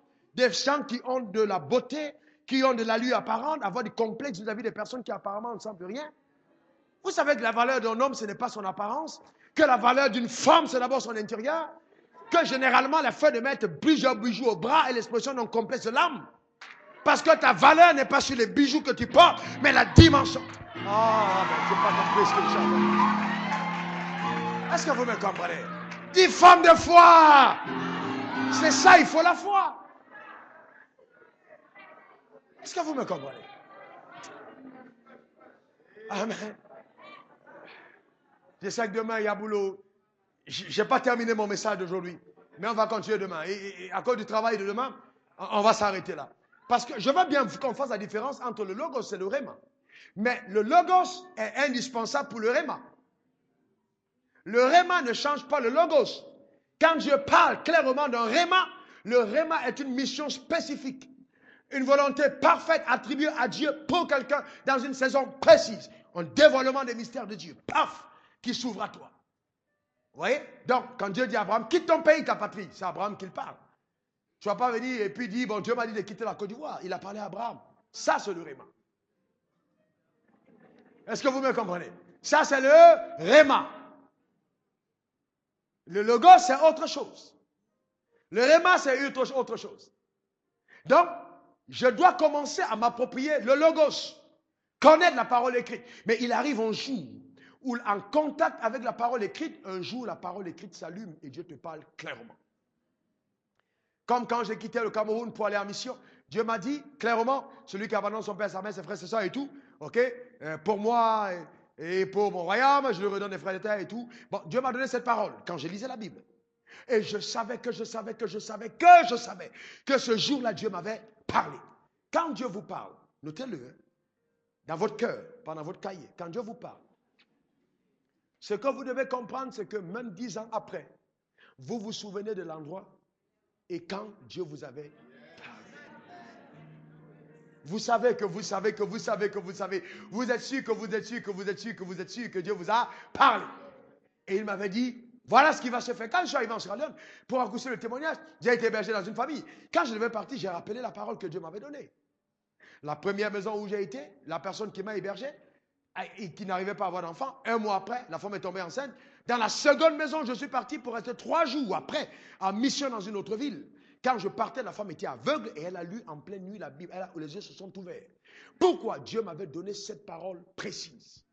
qui ont de la beauté qui ont de l'allure apparente, avoir des complexes vis-à-vis des personnes qui apparemment ne semblent rien. Vous savez que la valeur d'un homme, ce n'est pas son apparence, que la valeur d'une femme, c'est d'abord son intérieur, que généralement, le fait de mettre plusieurs bijoux au bras est l'expression d'un complexe de l'âme. Parce que ta valeur n'est pas sur les bijoux que tu portes, mais la dimension. Ah, ben, tu n'as pas compris ce que je chante. Est-ce que vous me comprenez? 10 femmes de foi. C'est ça, il faut la foi. Est-ce que vous me comprenez? Amen. Je sais que demain, il y a boulot. Je n'ai pas terminé mon message d'aujourd'hui. Mais on va continuer demain. Et à cause du travail de demain, on va s'arrêter là. Parce que je veux bien qu'on fasse la différence entre le logos et le réma. Mais le logos est indispensable pour le réma. Le réma ne change pas le logos. Quand je parle clairement d'un réma, le réma est une mission spécifique. Une volonté parfaite attribuée à Dieu pour quelqu'un dans une saison précise. Un dévoilement des mystères de Dieu. Paf! Qui s'ouvre à toi. Vous voyez? Donc, quand Dieu dit à Abraham, quitte ton pays, ta patrie, c'est Abraham qui le parle. Tu ne vas pas venir et puis dire, bon, Dieu m'a dit de quitter la Côte d'Ivoire. Il a parlé à Abraham. Ça, c'est le réma. Est-ce que vous me comprenez? Ça, c'est le réma. Le logos, c'est autre chose. Le réma, c'est autre chose. Donc, je dois commencer à m'approprier le logos. Connaître la parole écrite. Mais il arrive un jour où, en contact avec la parole écrite, un jour, la parole écrite s'allume et Dieu te parle clairement. Comme quand j'ai quitté le Cameroun pour aller en mission, Dieu m'a dit clairement, celui qui abandonne son père, sa mère, ses frères, ses soeurs et tout, ok, pour moi et pour mon royaume, je lui redonne des frères et terre et tout. Bon, Dieu m'a donné cette parole quand je lisais la Bible. Et je savais que ce jour-là, Dieu m'avait parlé. Quand Dieu vous parle, notez-le, dans votre cœur, pas dans votre cahier, quand Dieu vous parle, ce que vous devez comprendre, c'est que même 10 ans après, vous vous souvenez de l'endroit et quand Dieu vous avait parlé. Vous savez que vous savez. Vous êtes sûr que Dieu vous a parlé. Et il m'avait dit, voilà ce qui va se faire. Quand je suis arrivé en Sierra Leone, pour accousser le témoignage, j'ai été hébergé dans une famille. Quand je devais partir, j'ai rappelé la parole que Dieu m'avait donnée. La première maison où j'ai été, la personne qui m'a hébergé, et qui n'arrivait pas à avoir d'enfant, un mois après, la femme est tombée enceinte. Dans la seconde maison, je suis parti pour rester 3 jours après, en mission dans une autre ville. Quand je partais, la femme était aveugle et elle a lu en pleine nuit la Bible. Les yeux se sont ouverts. Pourquoi Dieu m'avait donné cette parole précise?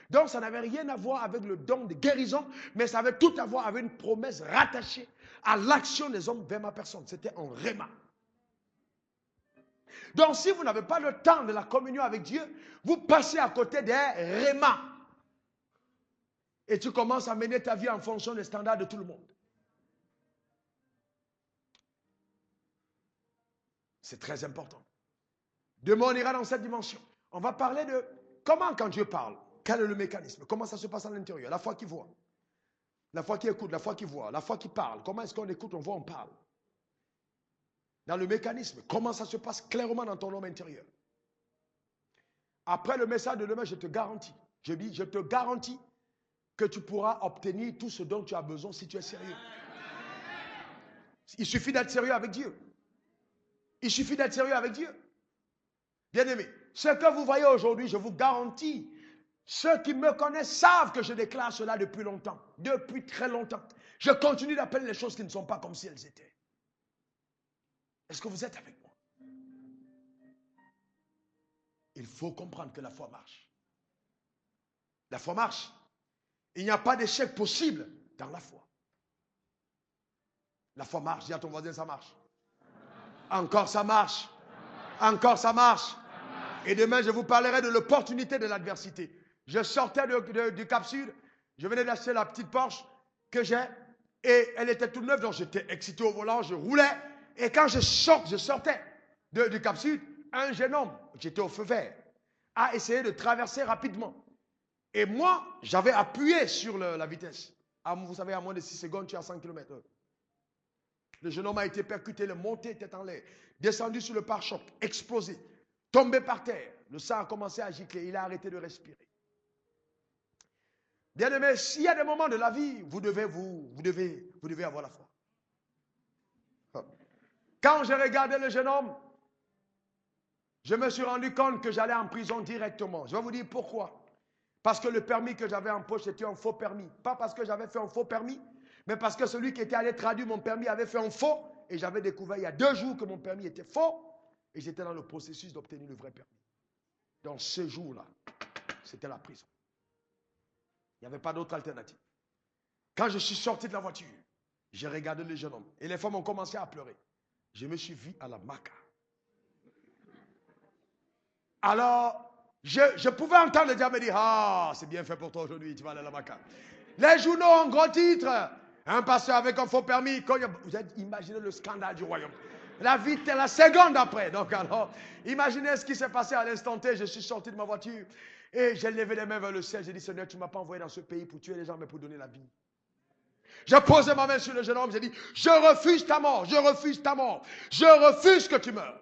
Donc, ça n'avait rien à voir avec le don de guérison, mais ça avait tout à voir avec une promesse rattachée à l'action des hommes vers ma personne. C'était un réma. Donc, si vous n'avez pas le temps de la communion avec Dieu, vous passez à côté des rémas. Et tu commences à mener ta vie en fonction des standards de tout le monde. C'est très important. Demain, on ira dans cette dimension. On va parler de comment, quand Dieu parle, quel est le mécanisme, comment ça se passe à l'intérieur, la foi qui voit, la foi qui écoute, la foi qui voit, la foi qui parle. Comment est-ce qu'on écoute, on voit, on parle. Dans le mécanisme, comment ça se passe clairement dans ton homme intérieur. Après le message de demain, je te garantis, je te garantis que tu pourras obtenir tout ce dont tu as besoin si tu es sérieux. Il suffit d'être sérieux avec Dieu. Il suffit d'être sérieux avec Dieu. Bien-aimés, ce que vous voyez aujourd'hui, je vous garantis, ceux qui me connaissent savent que je déclare cela depuis longtemps, depuis très longtemps. Je continue d'appeler les choses qui ne sont pas comme si elles étaient. Est-ce que vous êtes avec moi? Il faut comprendre que la foi marche. La foi marche. Il n'y a pas d'échec possible dans la foi. La foi marche. Dis à ton voisin, ça marche. Encore ça marche. Encore ça marche. Et demain, je vous parlerai de l'opportunité de l'adversité. Je sortais du Cap Sud. Je venais d'acheter la petite Porsche que j'ai. Et elle était toute neuve. Donc j'étais excité au volant. Je roulais. Et quand je sortais du Cap Sud, un jeune homme, j'étais au feu vert, a essayé de traverser rapidement. Et moi, j'avais appuyé sur la vitesse. Vous savez, à moins de 6 secondes, tu es à 100 km/h. Le jeune homme a été percuté, le monté était en l'air, descendu sur le pare-choc, explosé, tombé par terre. Le sang a commencé à gicler, il a arrêté de respirer. Bien aimé, s'il y a des moments de la vie, vous devez avoir la foi. Quand j'ai regardé le jeune homme, je me suis rendu compte que j'allais en prison directement. Je vais vous dire pourquoi. Parce que le permis que j'avais en poche, c'était un faux permis. Pas parce que j'avais fait un faux permis, mais parce que celui qui était allé traduire mon permis avait fait un faux. Et j'avais découvert il y a 2 jours que mon permis était faux. Et j'étais dans le processus d'obtenir le vrai permis. Dans ce jour-là, c'était la prison. Il n'y avait pas d'autre alternative. Quand je suis sorti de la voiture, j'ai regardé les jeunes hommes. Et les femmes ont commencé à pleurer. Je me suis vu à la Maca. Alors, je pouvais entendre les diable me dire, ah, c'est bien fait pour toi aujourd'hui, tu vas aller à la Maca. Les journaux en gros titre, un pasteur avec un faux permis. Vous avez imaginé le scandale du royaume. La vie était la seconde après. Donc alors, imaginez ce qui s'est passé à l'instant T. Je suis sorti de ma voiture et j'ai levé les mains vers le ciel. J'ai dit, Seigneur, tu ne m'as pas envoyé dans ce pays pour tuer les gens, mais pour donner la vie. J'ai posé ma main sur le jeune homme. J'ai dit, je refuse ta mort, je refuse ta mort. Je refuse que tu meurs.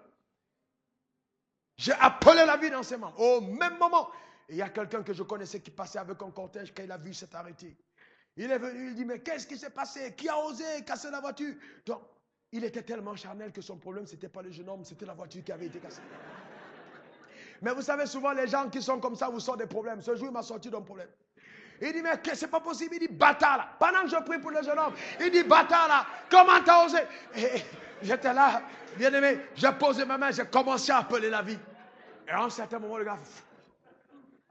J'ai appelé la vie dans ses mains. Au même moment, il y a quelqu'un que je connaissais qui passait avec un cortège. Quand il a vu, il s'est arrêté. Il est venu, il dit, mais qu'est-ce qui s'est passé? Qui a osé casser la voiture? Donc, il était tellement charnel que son problème, ce n'était pas le jeune homme, c'était la voiture qui avait été cassée. Mais vous savez, souvent, les gens qui sont comme ça vous sortent des problèmes. Ce jour, il m'a sorti d'un problème. Il dit, mais c'est pas possible. Il dit, bâtard là. Pendant que je prie pour le jeune homme, il dit, bâtard là, comment t'as osé? Et j'étais là, bien aimé, j'ai posé ma main, j'ai commencé à appeler la vie. Et à un certain moment, le gars,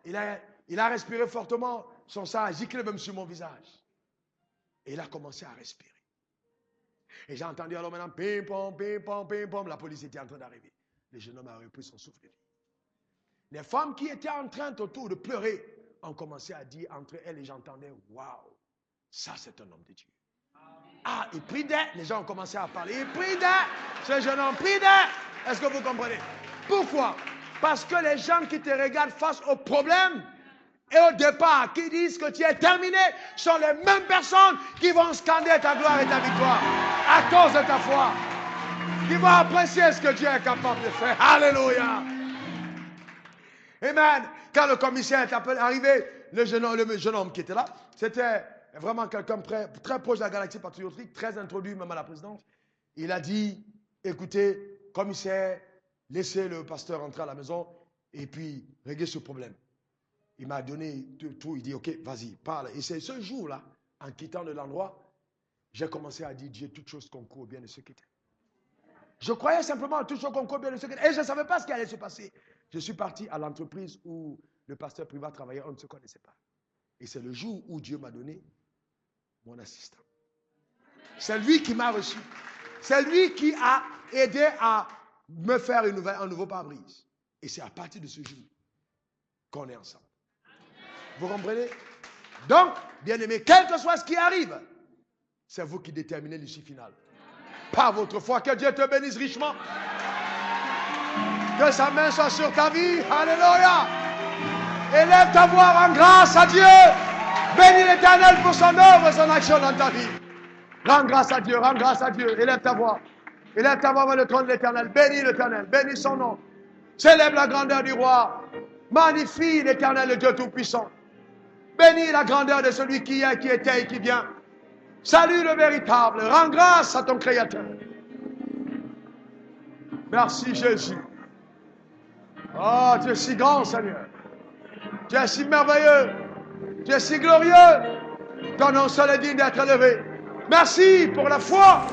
il a respiré fortement, son sang a giclé même sur mon visage. Et il a commencé à respirer. Et j'ai entendu alors maintenant, pim pom, la police était en train d'arriver. Le jeune homme a repris son souffle. Les femmes qui étaient en train autour de pleurer ont commencé à dire entre elles, et j'entendais, waouh, ça c'est un homme de Dieu. Ah, il prie d'aide. Les gens ont commencé à parler. Il prie d'aide. Ce jeune homme prie d'aide. Est-ce que vous comprenez? Pourquoi? Parce que les gens qui te regardent face au problème et au départ, qui disent que tu es terminé, sont les mêmes personnes qui vont scander ta gloire et ta victoire à cause de ta foi. Qui vont apprécier ce que Dieu est capable de faire. Alléluia. Amen. Quand le commissaire est arrivé, le jeune homme qui était là, c'était vraiment quelqu'un très proche de la galaxie patriotique, très introduit même à la présidence. Il a dit, écoutez, commissaire, laissez le pasteur entrer à la maison et puis réglez ce problème. Il m'a donné tout, il dit, ok, vas-y, parle. Et c'est ce jour-là, en quittant de l'endroit, j'ai commencé à dire, Dieu, toutes choses concourent au bien de ceux qui t'aiment. Je croyais simplement à toutes choses concourent au bien de ceux qui t'aiment. Et je ne savais pas ce qui allait se passer. Je suis parti à l'entreprise où le pasteur privat travaillait, on ne se connaissait pas. Et c'est le jour où Dieu m'a donné mon assistant. C'est lui qui m'a reçu. C'est lui qui a aidé à me faire un nouveau pare-brise. Et c'est à partir de ce jour qu'on est ensemble. Vous comprenez? Donc, bien aimé, quel que soit ce qui arrive, c'est vous qui déterminez l'issue finale. Par votre foi, que Dieu te bénisse richement. Que sa main soit sur ta vie. Alléluia. Élève ta voix, rends grâce à Dieu. Bénis l'Éternel pour son œuvre et son action dans ta vie. Rends grâce à Dieu, rends grâce à Dieu. Élève ta voix. Élève ta voix vers le trône de l'Éternel. Bénis l'Éternel, bénis son nom. Célèbre la grandeur du roi. Magnifie l'Éternel, le Dieu Tout-Puissant. Bénis la grandeur de celui qui est, qui était et qui vient. Salue le véritable. Rends grâce à ton Créateur. Merci Jésus. Oh, tu es si grand, Seigneur. Tu es si merveilleux. Tu es si glorieux. Ton nom seul est digne d'être élevé. Merci pour la foi.